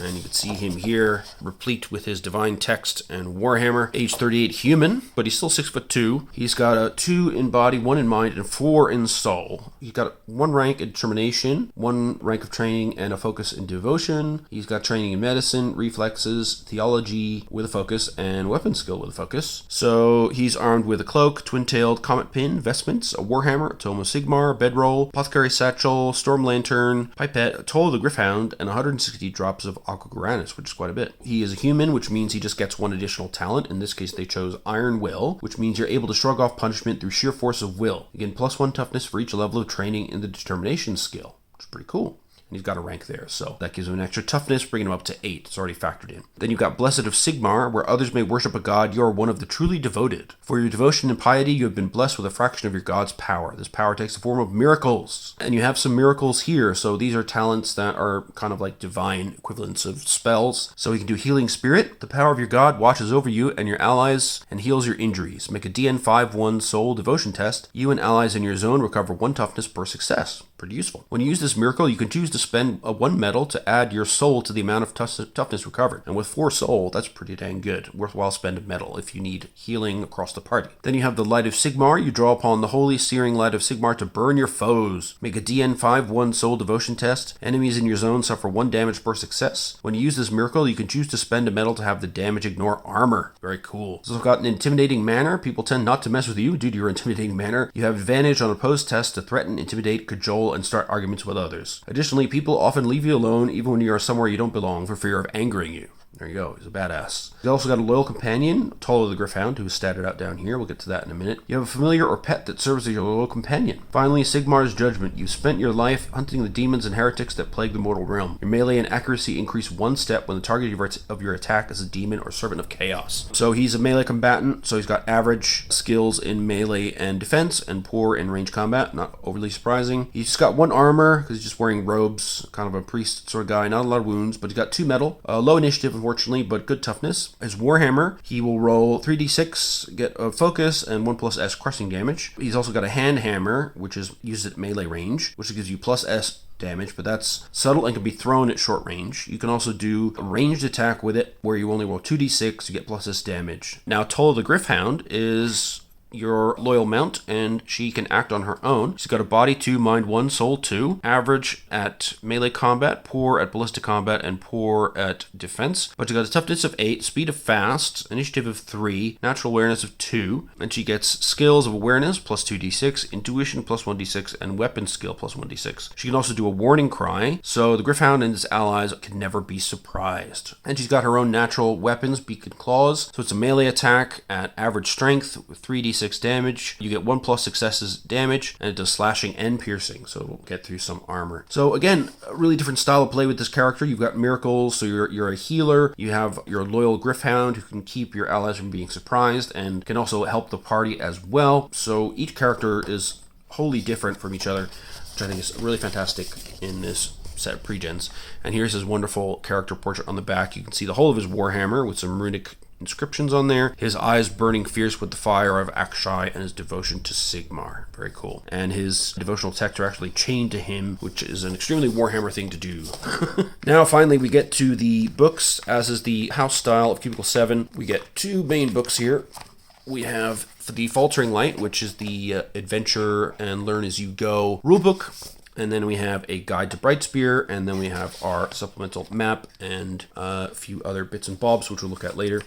S1: And you can see him here, replete with his divine text and Warhammer. Age 38 human, but he's still 6'2". He's got a 2 in body, 1 in mind, and 4 in soul. He's got 1 rank in determination, 1 rank of training, and a focus in devotion. He's got training in medicine, reflexes, theology with a focus, and weapon skill with a focus. So he's armed with a cloak, twin-tailed comet pin, vestments, a warhammer, a tome of Sigmar, bedroll, apothecary satchel, storm lantern, pipette, a toll of the Gryph-hound, and 160 drops of Aqua Guaranis, which is quite a bit. He is a human, which means he just gets 1 additional talent. In this case, they chose Iron Will, which means you're able to shrug off punishment through sheer force of will. You gain +1 toughness for each level of training in the determination skill, which is pretty cool. And he's got a rank there, so that gives him an extra toughness, bringing him up to 8. It's already factored in. Then you've got Blessed of Sigmar, where others may worship a god, you are one of the truly devoted. For your devotion and piety, you have been blessed with a fraction of your god's power. This power takes the form of miracles. And you have some miracles here, so these are talents that are kind of like divine equivalents of spells. So you can do Healing Spirit. The power of your god watches over you and your allies and heals your injuries. Make a DN 5-1 soul devotion test. You and allies in your zone recover 1 toughness per success. Pretty useful. When you use this miracle, you can choose to spend 1 medal to add your soul to the amount of toughness recovered. And with 4 soul, that's pretty dang good. Worthwhile spend a medal if you need healing across the party. Then you have the Light of Sigmar. You draw upon the holy searing light of Sigmar to burn your foes. Make a DN 5-1 soul devotion test. Enemies in your zone suffer 1 damage per success. When you use this miracle, you can choose to spend a medal to have the damage ignore armor. Very cool. It's also got an intimidating manner. People tend not to mess with you due to your intimidating manner. You have advantage on opposed tests to threaten, intimidate, cajole, and start arguments with others. Additionally, people often leave you alone even when you are somewhere you don't belong for fear of angering you. There you go. He's a badass. He's also got a loyal companion, Tolo the Gryph-hound, who is statted out down here. We'll get to that in a minute. You have a familiar or pet that serves as your loyal companion. Finally, Sigmar's Judgment. You've spent your life hunting the demons and heretics that plague the mortal realm. Your melee and accuracy increase 1 step when the target of your attack is a demon or servant of chaos. So he's a melee combatant, so he's got average skills in melee and defense and poor in range combat. Not overly surprising. He's just got 1 armor because he's just wearing robes, kind of a priest sort of guy. Not a lot of wounds, but he's got 2 metal. Low initiative, unfortunately, but good toughness. His Warhammer, he will roll 3d6, get a focus, and 1+S crushing damage. He's also got a hand hammer, which is used at melee range, which gives you +S damage, but that's subtle and can be thrown at short range. You can also do a ranged attack with it, where you only roll 2d6 to get +S damage. Now, Tola the Gryph-hound is your loyal mount, and she can act on her own. She's got a body 2, mind 1, soul 2, average at melee combat, poor at ballistic combat, and poor at defense. But she's got a toughness of 8, speed of fast, initiative of 3, natural awareness of 2, and she gets skills of awareness plus 2d6, intuition plus 1d6, and weapon skill plus 1d6. She can also do a warning cry, so the Gryph-hound and his allies can never be surprised. And she's got her own natural weapons, beak and claws, so it's a melee attack at average strength with 3d6 damage. You get 1+ successes damage, and it does slashing and piercing, so we'll get through some armor. So again, a really different style of play with this character. You've got miracles, so you're a healer. You have your loyal Gryph-hound who can keep your allies from being surprised and can also help the party as well. So each character is wholly different from each other, which I think is really fantastic in this set of pre-gens. And here's his wonderful character portrait on the back. You can see the whole of his Warhammer with some runic inscriptions on there. His eyes burning fierce with the fire of Akshai and his devotion to Sigmar. Very cool. And his devotional texts are actually chained to him, which is an extremely Warhammer thing to do. Now, finally, we get to the books, as is the house style of Cubicle 7. We get 2 main books here. We have the Faltering Light, which is the Adventure and Learn As You Go rulebook. And then we have a guide to Brightspear, and then we have our supplemental map and a few other bits and bobs, which we'll look at later.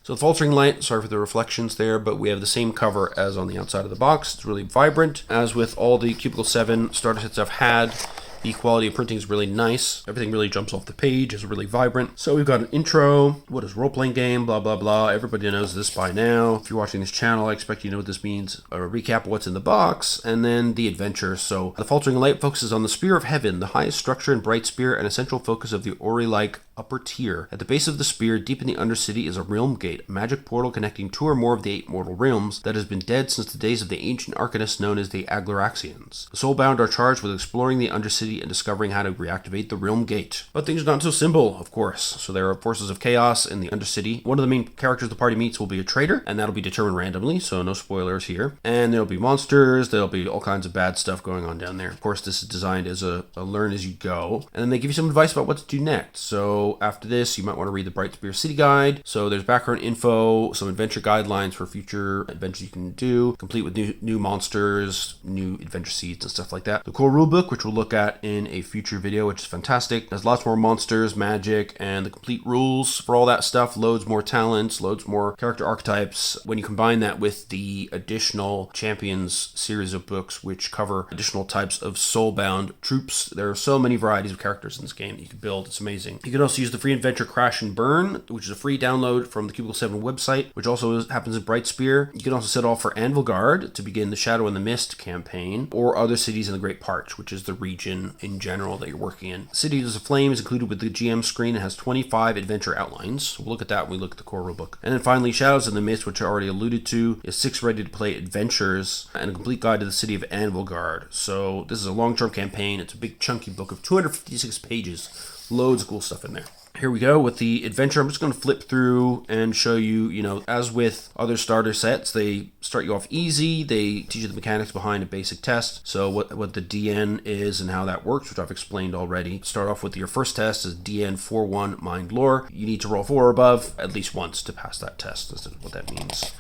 S1: So the Faltering Light, sorry for the reflections there, but we have the same cover as on the outside of the box. It's really vibrant. As with all the Cubicle 7 starter sets I've had, the quality of printing is really nice. Everything really jumps off the page, is really vibrant. So we've got an intro, what is role-playing game, blah, blah, blah. Everybody knows this by now. If you're watching this channel, I expect you know what this means. A recap of what's in the box, and then the adventure. So the Faltering Light focuses on the Spear of Heaven, the highest structure in Brightspear, and essential focus of the Ori-like upper tier. At the base of the spear, deep in the Undercity, is a realm gate, a magic portal connecting 2 or more of the 8 mortal realms that has been dead since the days of the ancient arcanists known as the Agloraxians. The Soulbound are charged with exploring the Undercity and discovering how to reactivate the realm gate. But things are not so simple, of course. So there are forces of chaos in the Undercity. One of the main characters the party meets will be a traitor, and that'll be determined randomly, so no spoilers here. And there'll be monsters, there'll be all kinds of bad stuff going on down there. Of course, this is designed as a learn as you go. And then they give you some advice about what to do next. So So after this, you might want to read the Brightspear City Guide. So there's background info, some adventure guidelines for future adventures you can do, complete with new monsters, new adventure seeds and stuff like that. The core rulebook, which we'll look at in a future video, which is fantastic. There's lots more monsters, magic, and the complete rules for all that stuff. Loads more talents, loads more character archetypes. When you combine that with the additional Champions series of books, which cover additional types of soulbound troops, there are so many varieties of characters in this game that you can build. It's amazing. You can also use the free adventure Crash and Burn, which is a free download from the Cubicle 7 website, which also happens in Brightspear. You can also set off for Anvilgard to begin the Shadow and the Mist campaign, or other cities in the Great Parch, which is the region in general that you're working in. Cities of Flame is included with the GM screen and has 25 adventure outlines. So we'll look at that when we look at the core rulebook. And then finally, Shadows and the Mist, which I already alluded to, is 6 ready-to-play adventures and a complete guide to the city of Anvilgard. So this is a long-term campaign. It's a big chunky book of 256 pages. Loads of cool stuff in there. Here we go with the adventure. I'm just going to flip through and show you, as with other starter sets, they start you off easy. They teach you the mechanics behind a basic test. So what the DN is and how that works, which I've explained already. Start off with your first test is DN 4-1 Mind Lore. You need to roll 4 or above at least once to pass that test. This is what that means.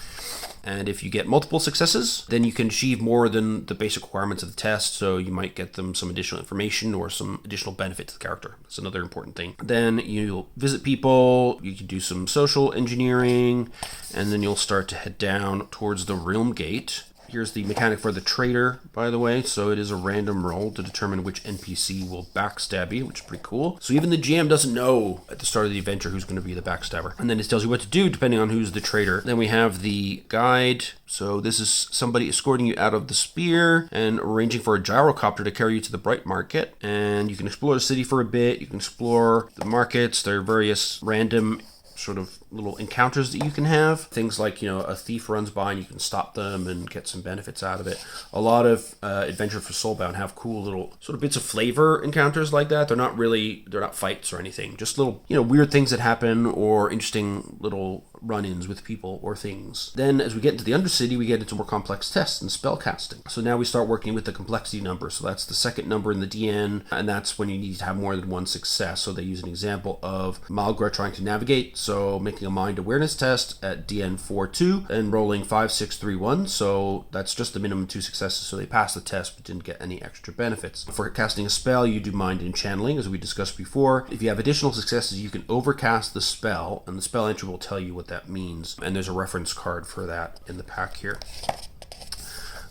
S1: And if you get multiple successes, then you can achieve more than the basic requirements of the test. So you might get them some additional information or some additional benefit to the character. That's another important thing. Then you'll visit people, you can do some social engineering, and then you'll start to head down towards the Realm Gate. Here's the mechanic for the traitor, by the way. So it is a random roll to determine which NPC will backstab you, which is pretty cool. So even the GM doesn't know at the start of the adventure who's going to be the backstabber. And then it tells you what to do depending on who's the traitor. Then we have the guide. So this is somebody escorting you out of the spear and arranging for a gyrocopter to carry you to the Bright Market. And you can explore the city for a bit. You can explore the markets. There are various random sort of little encounters that you can have. Things like, a thief runs by and you can stop them and get some benefits out of it. A lot of Adventure for Soulbound have cool little sort of bits of flavor encounters like that. They're not fights or anything. Just little, weird things that happen or interesting little run-ins with people or things. Then as we get into the Undercity, we get into more complex tests and spell casting. So now we start working with the complexity number. So that's the second number in the DN, and that's when you need to have more than one success. So they use an example of Malgra trying to navigate. So making a mind awareness test at DN 4-2 and rolling 5, 6, 3, 1. So that's just the minimum 2 successes. So they passed the test but didn't get any extra benefits. For casting a spell, you do mind and channeling, as we discussed before. If you have additional successes, you can overcast the spell, and the spell entry will tell you what that means. And there's a reference card for that in the pack here.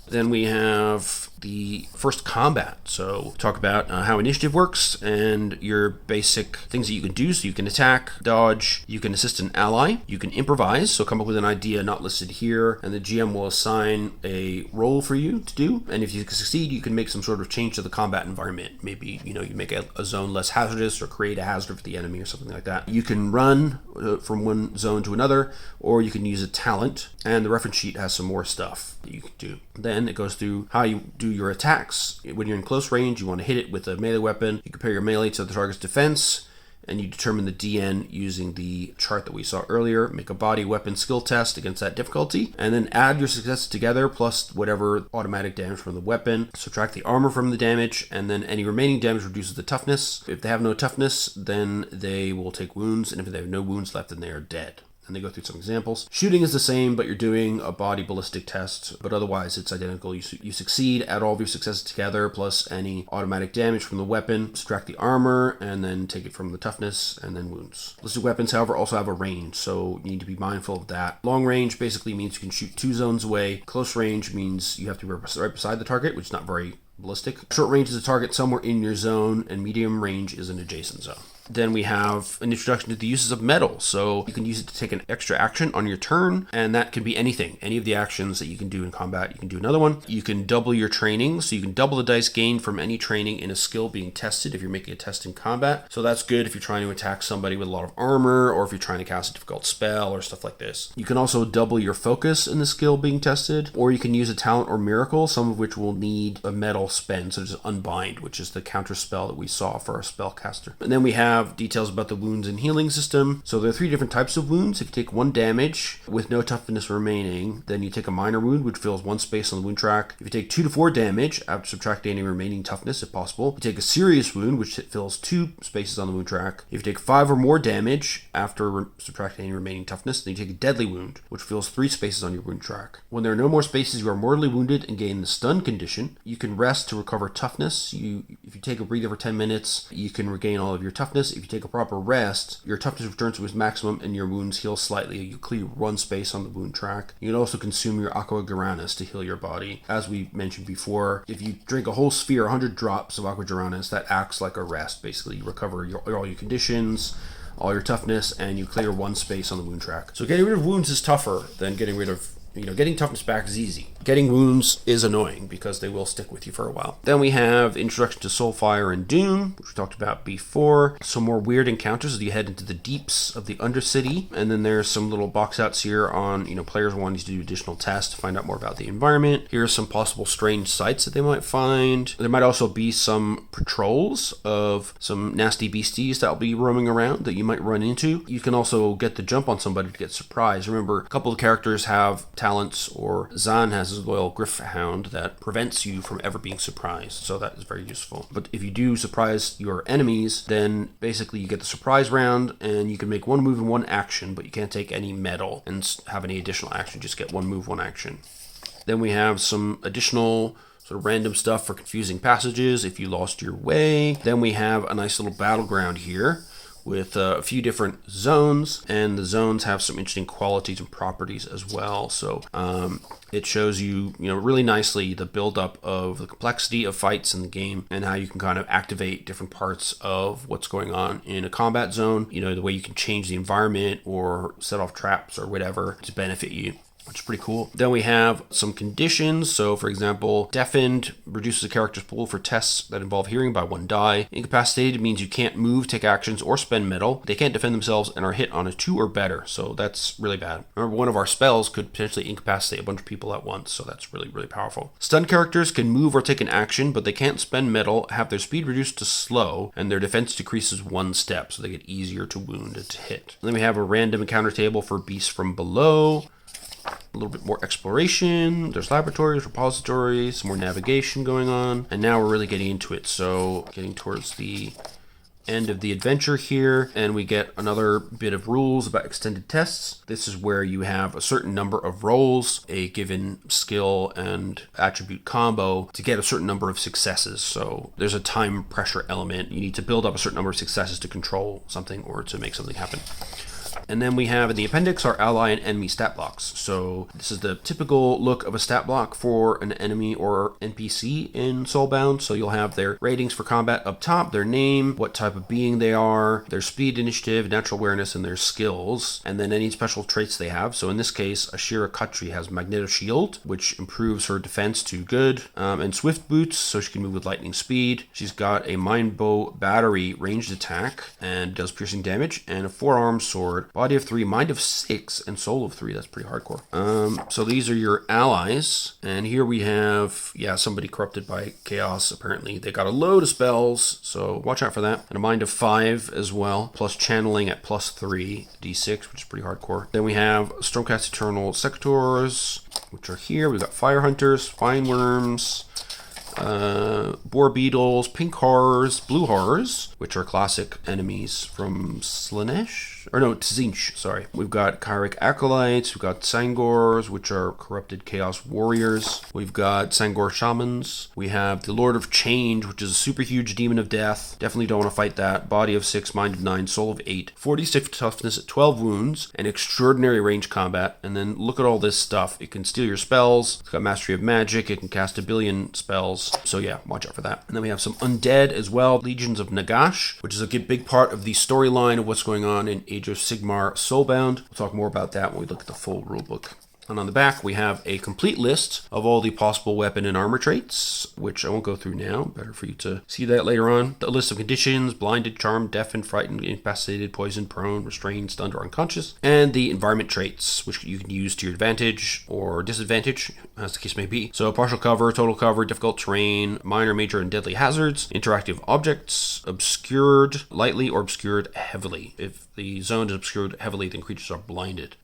S1: Then we have the first combat. So talk about how initiative works and your basic things that you can do. So you can attack, dodge, you can assist an ally, you can improvise, so come up with an idea not listed here, and the GM will assign a role for you to do. And if you succeed, you can make some sort of change to the combat environment. Maybe, you make a zone less hazardous or create a hazard for the enemy or something like that. You can run from one zone to another, or you can use a talent, and the reference sheet has some more stuff that you can do. Then it goes through how you do your attacks. When you're in close range, you want to hit it with a melee weapon. You compare your melee to the target's defense, and you determine the DN using the chart that we saw earlier. Make a body weapon skill test against that difficulty, and then add your successes together plus whatever automatic damage from the weapon. Subtract the armor from the damage, and then any remaining damage reduces the toughness. If they have no toughness, then they will take wounds, and if they have no wounds left, then they are dead. And they go through some examples. Shooting is the same, but you're doing a body ballistic test, but otherwise it's identical. You succeed, add all of your successes together, plus any automatic damage from the weapon, subtract the armor, and then take it from the toughness, and then wounds. Ballistic weapons, however, also have a range, so you need to be mindful of that. Long range basically means you can shoot 2 zones away. Close range means you have to be right beside the target, which is not very ballistic. Short range is a target somewhere in your zone, and medium range is an adjacent zone. Then we have an introduction to the uses of metal. So you can use it to take an extra action on your turn, and that can be anything. Any of the actions that you can do in combat, you can do another one. You can double your training, so you can double the dice gained from any training in a skill being tested if you're making a test in combat. So that's good if you're trying to attack somebody with a lot of armor, or if you're trying to cast a difficult spell or stuff like this. You can also double your focus in the skill being tested, or you can use a talent or miracle, some of which will need a metal spend, such as Unbind, which is the counter spell that we saw for our spellcaster. And then we have have details about the wounds and healing system. So there are 3 different types of wounds. If you take 1 damage with no toughness remaining, then you take a minor wound, which fills 1 space on the wound track. If you take 2 to 4 damage, after subtracting any remaining toughness if possible, you take a serious wound, which fills 2 spaces on the wound track. If you take 5 or more damage after subtracting any remaining toughness, then you take a deadly wound, which fills 3 spaces on your wound track. When there are no more spaces, you are mortally wounded and gain the stun condition. You can rest to recover toughness. If you take a breather for 10 minutes, you can regain all of your toughness. If you take a proper rest, your toughness returns to its maximum and your wounds heal slightly. You clear 1 space on the wound track. You can also consume your aqua guaranis to heal your body. As we mentioned before, if you drink a whole sphere, 100 drops of aqua guaranis, that acts like a rest. Basically, you recover all your conditions, all your toughness, and you clear 1 space on the wound track. So getting rid of wounds is tougher than getting rid of, getting toughness back is easy. Getting wounds is annoying because they will stick with you for a while. Then we have Introduction to Soulfire and Doom, which we talked about before. Some more weird encounters as you head into the deeps of the Undercity. And then there's some little box outs here on, players wanting to do additional tests to find out more about the environment. Here's some possible strange sights that they might find. There might also be some patrols of some nasty beasties that will be roaming around that you might run into. You can also get the jump on somebody to get surprised. Remember, a couple of characters have talents, or Zahn has his loyal Griffhound that prevents you from ever being surprised, so that is very useful. But if you do surprise your enemies, then basically you get the surprise round, and you can make 1 move and 1 action, but you can't take any metal and have any additional action, just get 1 move, 1 action. Then we have some additional sort of random stuff for confusing passages if you lost your way. Then we have a nice little battleground here with a few different zones, and the zones have some interesting qualities and properties as well. So it shows you, really nicely the buildup of the complexity of fights in the game and how you can kind of activate different parts of what's going on in a combat zone. The way you can change the environment or set off traps or whatever to benefit you, which is pretty cool. Then we have some conditions. So, for example, deafened reduces a character's pool for tests that involve hearing by 1 die. Incapacitated means you can't move, take actions, or spend metal. They can't defend themselves and are hit on a 2 or better, so that's really bad. Remember, one of our spells could potentially incapacitate a bunch of people at once, so that's really, really powerful. Stunned characters can move or take an action, but they can't spend metal, have their speed reduced to slow, and their defense decreases 1 step, so they get easier to wound and to hit. And then we have a random encounter table for beasts from below. A little bit more exploration. There's laboratories, repositories, some more navigation going on. And now we're really getting into it. So getting towards the end of the adventure here, and we get another bit of rules about extended tests. This is where you have a certain number of rolls, a given skill and attribute combo to get a certain number of successes. So there's a time pressure element. You need to build up a certain number of successes to control something or to make something happen. And then we have in the appendix our ally and enemy stat blocks. So this is the typical look of a stat block for an enemy or NPC in Soulbound. So you'll have their ratings for combat up top, their name, what type of being they are, their speed, initiative, natural awareness, and their skills, and then any special traits they have. So in this case, Ashira Khatri has Magneto Shield, which improves her defense to good, and Swift Boots, so she can move with lightning speed. She's got a Mind Bow Battery ranged attack and does piercing damage, and a forearm sword. Body of 3, Mind of 6, and Soul of 3. That's pretty hardcore. So these are your allies. And here we have, somebody corrupted by chaos, apparently. They got a load of spells, so watch out for that. And a Mind of 5 as well, plus channeling at plus 3, d6, which is pretty hardcore. Then we have Stormcast Eternal Secators, which are here. We've got Fire Hunters, Fine Worms, Boar Beetles, Pink Horrors, Blue Horrors, which are classic enemies from Slaanesh. Tzinch, sorry. We've got Kyric Acolytes, we've got Sangors, which are corrupted Chaos Warriors. We've got Sangor Shamans. We have the Lord of Change, which is a super huge Demon of Death. Definitely don't want to fight that. Body of 6, Mind of 9, Soul of 8, 46 toughness at 12 wounds, and extraordinary range combat. And then look at all this stuff. It can steal your spells. It's got Mastery of Magic. It can cast 1 billion spells. So yeah, watch out for that. And then we have some Undead as well. Legions of Nagash, which is a big part of the storyline of what's going on in Age of Sigmar Soulbound. We'll talk more about that when we look at the full rulebook. And on the back, we have a complete list of all the possible weapon and armor traits, which I won't go through now. Better for you to see that later on. The list of conditions: blinded, charmed, deafened, frightened, incapacitated, poisoned, prone, restrained, stunned, or unconscious. And the environment traits, which you can use to your advantage or disadvantage, as the case may be. So partial cover, total cover, difficult terrain, minor, major, and deadly hazards, interactive objects, obscured lightly or obscured heavily. If the zone is obscured heavily, then creatures are blinded.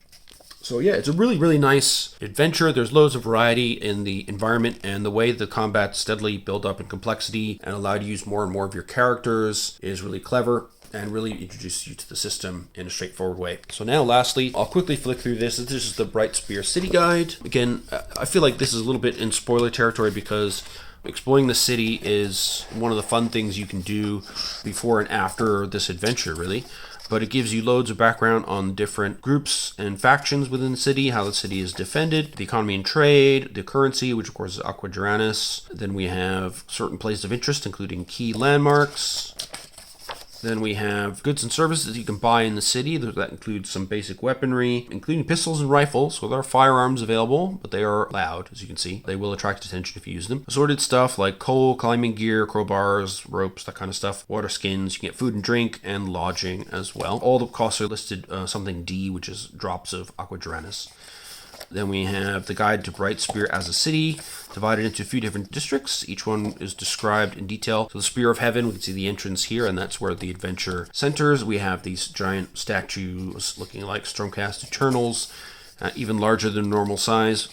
S1: So yeah, it's a really, really nice adventure. There's loads of variety in the environment, and the way the combat steadily build up in complexity and allow you to use more and more of your characters is really clever and really introduce you to the system in a straightforward way. So now lastly, I'll quickly flick through this. This is the Brightspear City Guide. Again, I feel like this is a little bit in spoiler territory because exploring the city is one of the fun things you can do before and after this adventure, really. But it gives you loads of background on different groups and factions within the city, how the city is defended, the economy and trade, the currency, which of course is Aqua Duranus. Then we have certain places of interest, including key landmarks. Then we have goods and services you can buy in the city. That includes some basic weaponry, including pistols and rifles. So there are firearms available, but they are loud, as you can see. They will attract attention if you use them. Assorted stuff like coal, climbing gear, crowbars, ropes, that kind of stuff. Water skins, you can get food and drink, and lodging as well. All the costs are listed something D, which is drops of Aqua Duranus. Then we have the guide to Brightspear as a city, divided into a few different districts. Each one is described in detail. So the Spear of Heaven, we can see the entrance here, and that's where the adventure centers. We have these giant statues looking like Stormcast Eternals, even larger than normal size.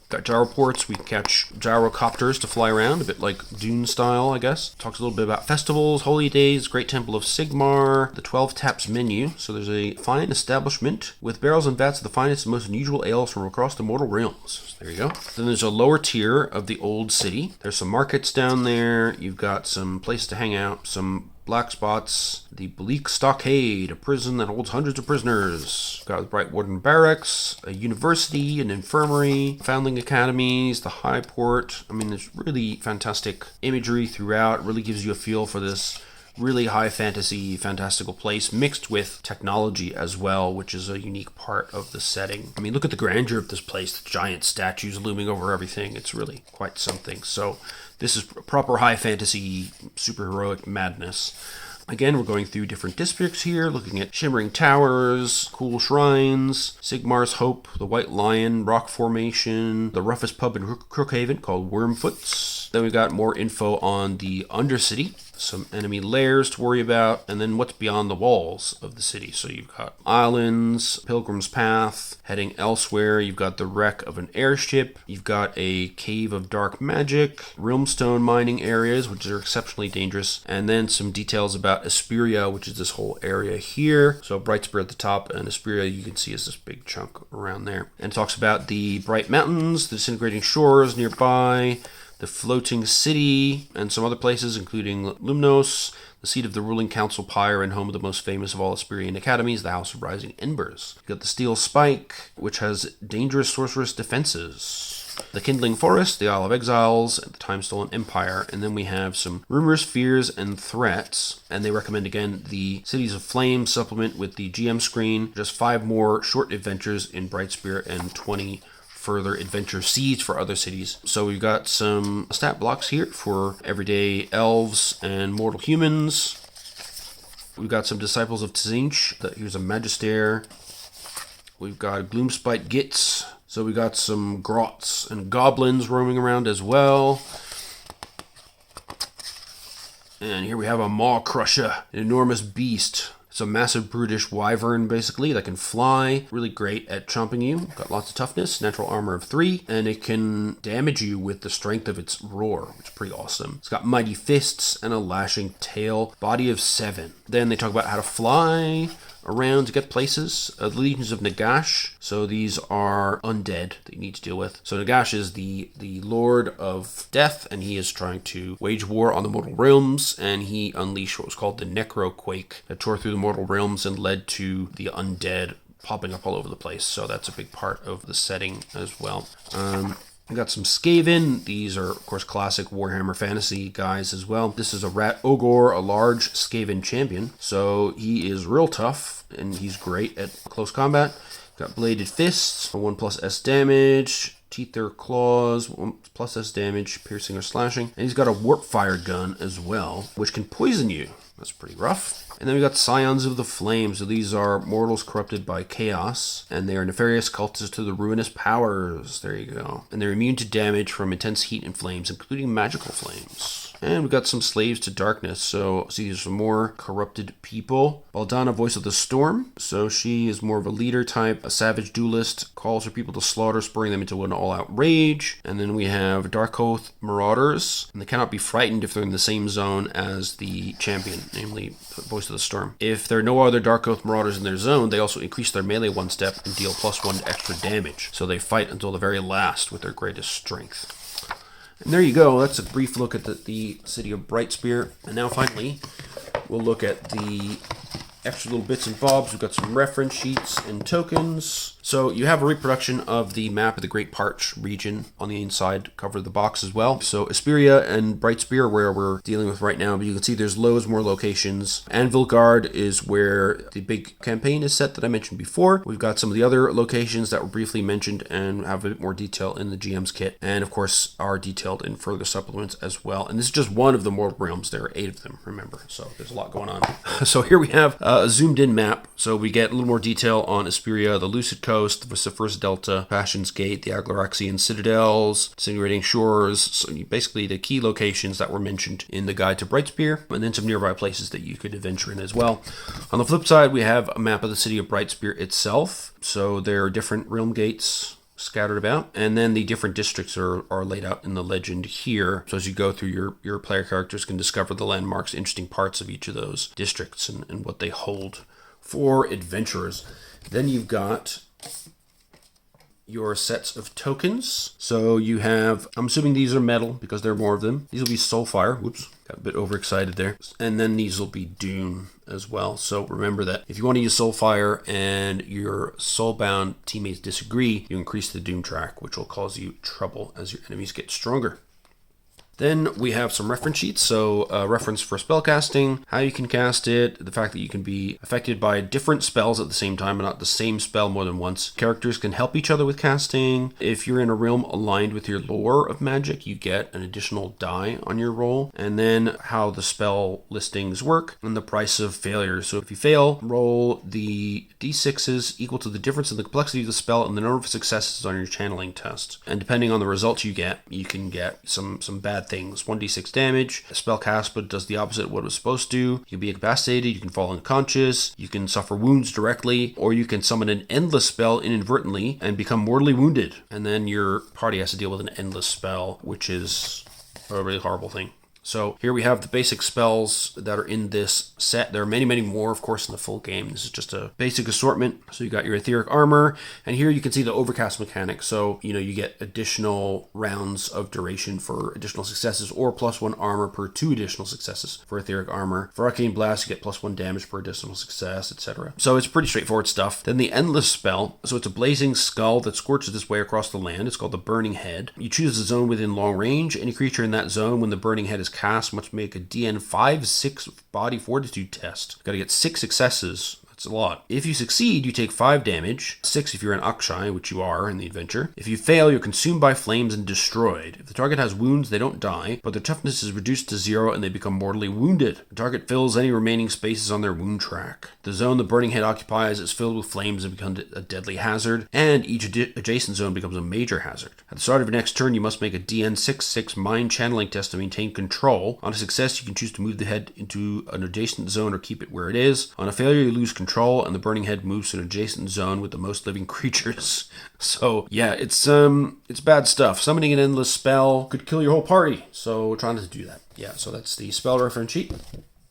S1: Got gyroports. We catch gyrocopters to fly around, a bit like Dune style, I guess. Talks a little bit about festivals, holy days, Great Temple of Sigmar, the 12 Taps menu. So there's a fine establishment with barrels and vats of the finest and most unusual ales from across the mortal realms. There you go. Then there's a lower tier of the old city. There's some markets down there. You've got some places to hang out, some black spots, the Bleak Stockade, a prison that holds hundreds of prisoners. Got the Bright Warden Barracks, a university, an infirmary, foundling academies, the High Port. I mean, there's really fantastic imagery throughout. It really gives you a feel for this really high fantasy, fantastical place mixed with technology as well, which is a unique part of the setting. I mean, look at the grandeur of this place, the giant statues looming over everything. It's really quite something. So this is proper high fantasy, superheroic madness. Again, we're going through different districts here, looking at shimmering towers, cool shrines, Sigmar's Hope, the White Lion, Rock Formation, the roughest pub in Crookhaven called Wormfoot's. Then we got more info on the Undercity, some enemy lairs to worry about, and then what's beyond the walls of the city. So you've got islands, Pilgrim's Path, heading elsewhere. You've got the wreck of an airship. You've got a cave of dark magic, Realmstone mining areas, which are exceptionally dangerous, and then some details about Asperia, which is this whole area here. So Brightspear at the top, and Asperia you can see is this big chunk around there. And it talks about the Bright Mountains, the disintegrating shores nearby, the floating city, and some other places, including Lumnos, the seat of the ruling council pyre and home of the most famous of all Asperian academies, the House of Rising Embers. You've got the Steel Spike, which has dangerous sorceress defenses. The Kindling Forest, the Isle of Exiles, the Time-Stolen Empire, and then we have some rumors, fears, and threats. And they recommend, again, the Cities of Flame supplement with the GM screen, just 5 more short adventures in Brightspear, and 20 further adventure seeds for other cities. So we've got some stat blocks here for everyday elves and mortal humans. We've got some disciples of Tzinch. Here's a Magister. We've got Gloomspite Gits. So we got some grots and goblins roaming around as well. And here we have a Maw Crusher, an enormous beast. It's a massive brutish wyvern, basically, that can fly. Really great at chomping you. Got lots of toughness, natural armor of 3, and it can damage you with the strength of its roar, which is pretty awesome. It's got mighty fists and a lashing tail, body of 7. Then they talk about how to fly around to get places. The Legions of Nagash. So these are undead that you need to deal with. So Nagash is the Lord of Death, and he is trying to wage war on the mortal realms, and he unleashed what was called the Necroquake that tore through the mortal realms and led to the undead popping up all over the place. So that's a big part of the setting as well. We got some Skaven. These are, of course, classic Warhammer Fantasy guys as well. This is a Rat Ogre, a large Skaven champion. So he is real tough, and he's great at close combat. Got Bladed Fists, 1+S damage. Teeth or Claws, 1+S damage, piercing or slashing. And he's got a Warp Fire gun as well, which can poison you. That's pretty rough. And then we got Scions of the Flame. So these are mortals corrupted by chaos, and they are nefarious cultists to the ruinous powers. There you go. And they're immune to damage from intense heat and flames, including magical flames. And we got some Slaves to Darkness. So see, there's some more corrupted people. Baldana, Voice of the Storm. So she is more of a leader type, a savage duelist, calls for people to slaughter, spurring them into an all-out rage. And then we have Dark Oath Marauders, and they cannot be frightened if they're in the same zone as the champion, namely Voice of the Storm. If there are no other Dark Oath Marauders in their zone, they also increase their melee 1 step and deal +1 extra damage. So they fight until the very last with their greatest strength. And there you go. That's a brief look at the city of Brightspear. And now finally, we'll look at the extra little bits and bobs. We've got some reference sheets and tokens. So you have a reproduction of the map of the Great Parch region on the inside cover of the box as well. So Asperia and Brightspear are where we're dealing with right now, but you can see there's loads more locations. Anvilgard is where the big campaign is set that I mentioned before. We've got some of the other locations that were briefly mentioned and have a bit more detail in the GM's kit, and of course are detailed in further supplements as well. And this is just one of the mortal realms. There are 8 of them, remember, so there's a lot going on. So here we have a zoomed in map. So we get a little more detail on Asperia, the Lucid Coast, the Vociferous Delta, Passion's Gate, the Agloraxian Citadels, Disintegrating Shores. So basically the key locations that were mentioned in the guide to Brightspear, and then some nearby places that you could adventure in as well. On the flip side, we have a map of the city of Brightspear itself. So there are different realm gates scattered about, and then the different districts are laid out in the legend here. So as you go through, your player characters can discover the landmarks, interesting parts of each of those districts and what they hold for adventurers. Then you've got your sets of tokens. So you have, I'm assuming these are metal because there are more of them. These will be Soulfire. Whoops, got a bit overexcited there. And then these will be Doom as well. So remember that if you want to use Soulfire and your Soulbound teammates disagree, you increase the Doom track, which will cause you trouble as your enemies get stronger. Then we have some reference sheets, so reference for spellcasting, how you can cast it, the fact that you can be affected by different spells at the same time and not the same spell more than once. Characters can help each other with casting. If you're in a realm aligned with your lore of magic, you get an additional die on your roll. And then how the spell listings work and the price of failure. So if you fail, roll the d6s equal to the difference in the complexity of the spell and the number of successes on your channeling test. And depending on the results you get, you can get some bad things. 1d6 damage. A spell cast but does the opposite of what it was supposed to. You can be incapacitated, you can fall unconscious, you can suffer wounds directly, or you can summon an endless spell inadvertently and become mortally wounded. And then your party has to deal with an endless spell, which is a really horrible thing. So here we have the basic spells that are in this set. There are many, many more, of course, in the full game. This is just a basic assortment. So you got your etheric armor, and here you can see the overcast mechanic. So, you get additional rounds of duration for additional successes, or +1 armor per 2 additional successes for etheric armor. For arcane blast, you get +1 damage per additional success, etc. So it's pretty straightforward stuff. Then the endless spell. So it's a blazing skull that scorches its way across the land. It's called the Burning Head. You choose a zone within long range. Any creature in that zone, when the Burning Head is cast, must make a DN 5/6 body fortitude test. Got to get 6 successes. That's a lot. If you succeed, you take 5 damage, 6 if you're an Akshay, which you are in the adventure. If you fail, you're consumed by flames and destroyed. If the target has wounds, they don't die, but their toughness is reduced to 0 and they become mortally wounded. The target fills any remaining spaces on their wound track. The zone the Burning Head occupies is filled with flames and becomes a deadly hazard, and each adjacent zone becomes a major hazard. At the start of your next turn, you must make a DN 6/6 mind channeling test to maintain control. On a success, you can choose to move the head into an adjacent zone or keep it where it is. On a failure, you lose control, and the Burning Head moves to an adjacent zone with the most living creatures. So yeah, it's bad stuff. Summoning an endless spell could kill your whole party, so try not to do that. Yeah, so that's the spell reference sheet.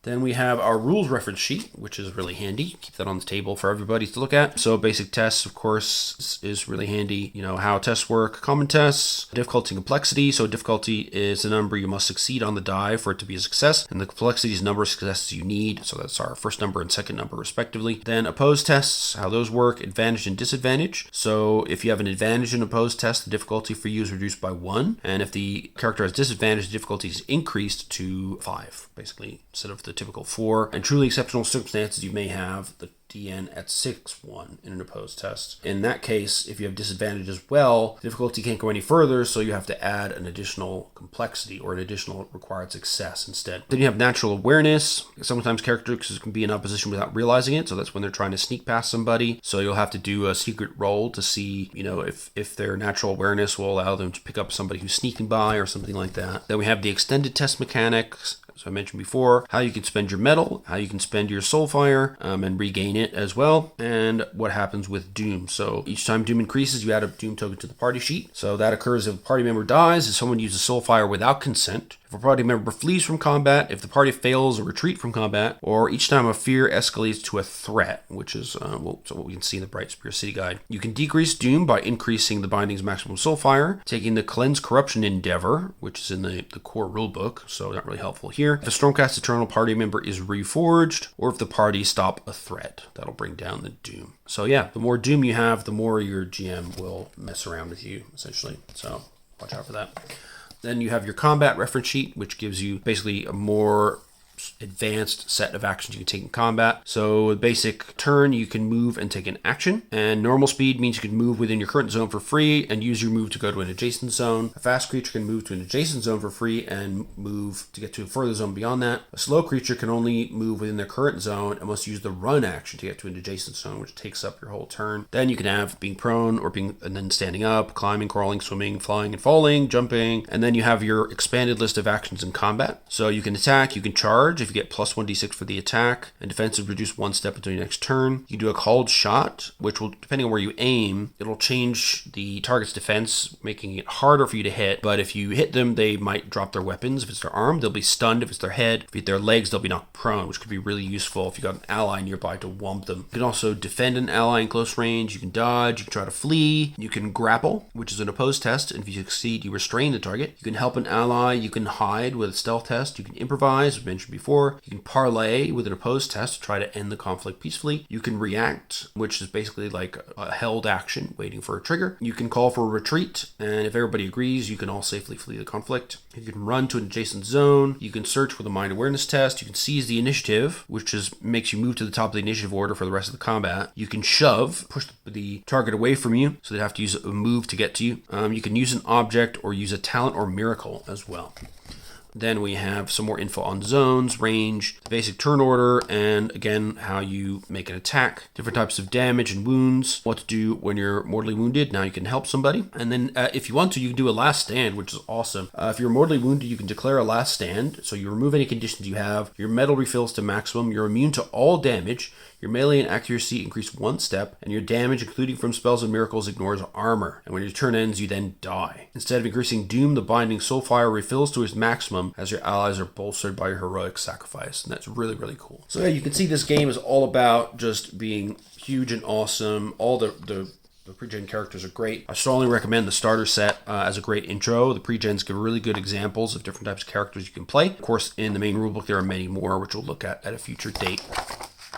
S1: Then we have our rules reference sheet, which is really handy. Keep that on the table for everybody to look at. So basic tests, of course, is really handy. How tests work, common tests, difficulty and complexity. So difficulty is the number you must succeed on the die for it to be a success. And the complexity is the number of successes you need. So that's our first number and second number respectively. Then opposed tests, how those work, advantage and disadvantage. So if you have an advantage in opposed test, the difficulty for you is reduced by 1. And if the character has disadvantage, the difficulty is increased to 5, basically, instead of the typical 4. And truly exceptional circumstances, you may have the DN at 6-1 in an opposed test. In that case, if you have disadvantage as well, difficulty can't go any further, so you have to add an additional complexity or an additional required success instead. Then you have natural awareness. Sometimes characters can be in opposition without realizing it, so that's when they're trying to sneak past somebody. So you'll have to do a secret roll to see, if their natural awareness will allow them to pick up somebody who's sneaking by or something like that. Then we have the extended test mechanics. As I mentioned before, how you can spend your metal, how you can spend your soulfire and regain it as well, and what happens with doom. So each time doom increases, you add a doom token to the party sheet. So that occurs if a party member dies, if someone uses soulfire without consent, if a party member flees from combat, if the party fails a retreat from combat, or each time a fear escalates to a threat, which is what we can see in the Brightspear City Guide. You can decrease doom by increasing the binding's maximum soulfire, taking the cleanse corruption endeavor, which is in the core rulebook, so not really helpful here. If a Stormcast Eternal party member is reforged, or if the party stop a threat, that'll bring down the doom. So yeah, the more doom you have, the more your GM will mess around with you, essentially. So watch out for that. Then you have your combat reference sheet, which gives you basically a more advanced set of actions you can take in combat. So a basic turn, you can move and take an action, and normal speed means you can move within your current zone for free and use your move to go to an adjacent zone. A fast creature can move to an adjacent zone for free and move to get to a further zone beyond that. A slow creature can only move within their current zone and must use the run action to get to an adjacent zone, which takes up your whole turn. Then you can have being prone and then standing up, climbing, crawling, swimming, flying and falling, jumping, and then you have your expanded list of actions in combat. So you can attack, you can charge if you get plus 1d6 for the attack, and defensive reduce 1 step until your next turn. You do a called shot, which will, depending on where you aim, it'll change the target's defense, making it harder for you to hit. But if you hit them, they might drop their weapons. If it's their arm, they'll be stunned. If it's their head, if it's their legs, they'll be knocked prone, which could be really useful if you got an ally nearby to whomp them. You can also defend an ally in close range. You can dodge. You can try to flee. You can grapple, which is an opposed test, and if you succeed, you restrain the target. You can help an ally. You can hide with a stealth test. You can improvise, as mentioned before. You can parlay with an opposed test to try to end the conflict peacefully. You can react, which is basically like a held action waiting for a trigger. You can call for a retreat, and if everybody agrees, you can all safely flee the conflict. You can run to an adjacent zone. You can search with a mind awareness test. You can seize the initiative, which makes you move to the top of the initiative order for the rest of the combat. You can shove, push the target away from you, so they have to use a move to get to you. You can use an object or use a talent or miracle as well. Then we have some more info on zones, range, the basic turn order, and again, how you make an attack, different types of damage and wounds, what to do when you're mortally wounded. Now you can help somebody. And then if you want to, you can do a last stand, which is awesome. If you're mortally wounded, you can declare a last stand. So you remove any conditions you have. Your metal refills to maximum. You're immune to all damage. Your melee and accuracy increase 1 step, and your damage, including from spells and miracles, ignores armor. And when your turn ends, you then die. Instead of increasing doom, the binding soulfire refills to its maximum as your allies are bolstered by your heroic sacrifice. And that's really, really cool. So yeah, you can see this game is all about just being huge and awesome. All the pre-gen characters are great. I strongly recommend the starter set as a great intro. The pre-gens give really good examples of different types of characters you can play. Of course, in the main rulebook, there are many more, which we'll look at a future date.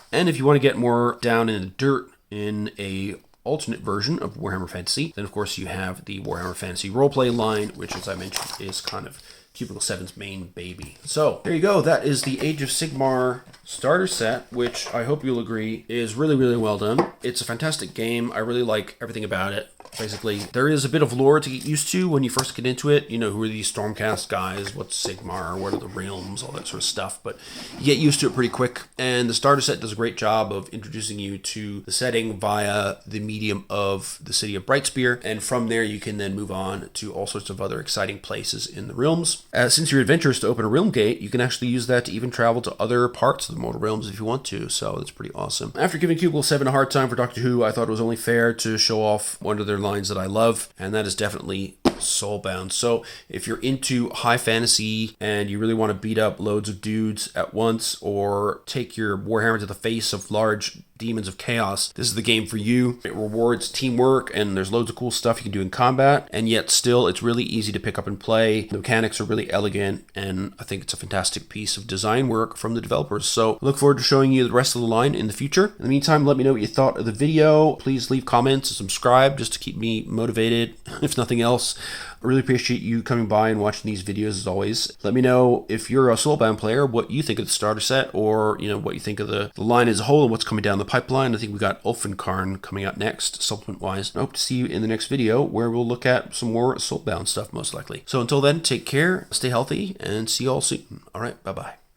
S1: And if you want to get more down in the dirt in a alternate version of Warhammer Fantasy, then of course you have the Warhammer Fantasy roleplay line, which, as I mentioned, is kind of Cubicle 7's main baby. So there you go. That is the Age of Sigmar starter set, which I hope you'll agree is really, really well done. It's a fantastic game. I really like everything about it. Basically, there is a bit of lore to get used to when you first get into it. You know, who are these Stormcast guys? What's Sigmar? What are the realms? All that sort of stuff. But you get used to it pretty quick. And the starter set does a great job of introducing you to the setting via the medium of the city of Brightspear. And from there, you can then move on to all sorts of other exciting places in the realms. Since your adventure is to open a realm gate, you can actually use that to even travel to other parts of the mortal realms if you want to. So that's pretty awesome. After giving Cubicle 7 a hard time for Doctor Who, I thought it was only fair to show off one of their lines that I love, and that is definitely Soulbound. So if you're into high fantasy and you really want to beat up loads of dudes at once, or take your Warhammer to the face of large demons of chaos, this is the game for you. It rewards teamwork, and there's loads of cool stuff you can do in combat, and yet still it's really easy to pick up and play. The mechanics are really elegant, and I think it's a fantastic piece of design work from the developers. So I look forward to showing you the rest of the line in the future. In the meantime, let me know what you thought of the video. Please leave comments and subscribe just to keep me motivated, if nothing else. I really appreciate you coming by and watching these videos as always. Let me know if you're a Soulbound player, what you think of the starter set, or what you think of the line as a whole and what's coming down the pipeline. I think we got Ulfenkarn coming out next, supplement-wise. I hope to see you in the next video where we'll look at some more Soulbound stuff most likely. So until then, take care, stay healthy, and see you all soon. All right, bye-bye.